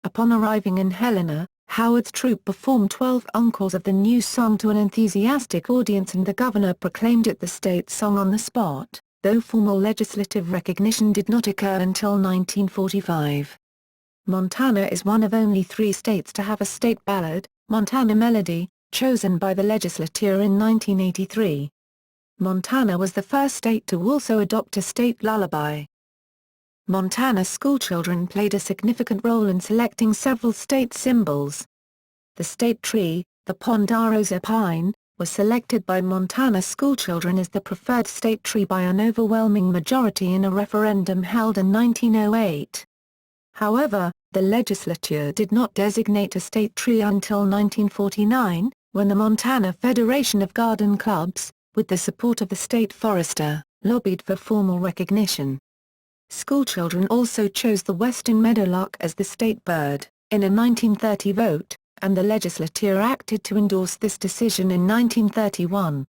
Upon arriving in Helena, Howard's troupe performed 12 encores of the new song to an enthusiastic audience, and the governor proclaimed it the state song on the spot, though formal legislative recognition did not occur until 1945. Montana is one of only 3 states to have a state ballad, Montana Melody, chosen by the legislature in 1983. Montana was the first state to also adopt a state lullaby. Montana schoolchildren played a significant role in selecting several state symbols. The state tree, the ponderosa pine, was selected by Montana schoolchildren as the preferred state tree by an overwhelming majority in a referendum held in 1908. However, the legislature did not designate a state tree until 1949, when the Montana Federation of Garden Clubs, with the support of the state forester, lobbied for formal recognition. Schoolchildren also chose the western meadowlark as the state bird, in a 1930 vote, and the legislature acted to endorse this decision in 1931.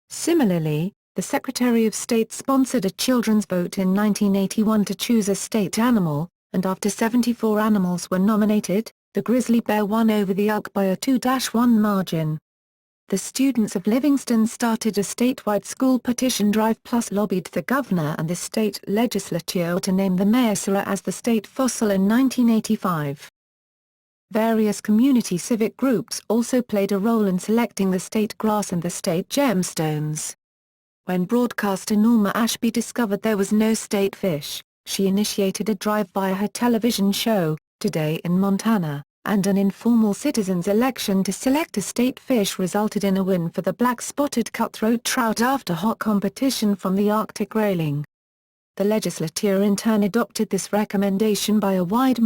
Similarly, the Secretary of State sponsored a children's vote in 1981 to choose a state animal, and after 74 animals were nominated, the grizzly bear won over the elk by a 2-1 margin. The students of Livingston started a statewide school petition drive plus lobbied the governor and the state legislature to name the mʒn̆tænə as the state fossil in 1985. Various community civic groups also played a role in selecting the state grass and the state gemstones. When broadcaster Norma Ashby discovered there was no state fish, she initiated a drive via her television show, Today in Montana, and an informal citizens' election to select a state fish resulted in a win for the black-spotted cutthroat trout after hot competition from the Arctic grayling. The legislature in turn adopted this recommendation by a wide margin.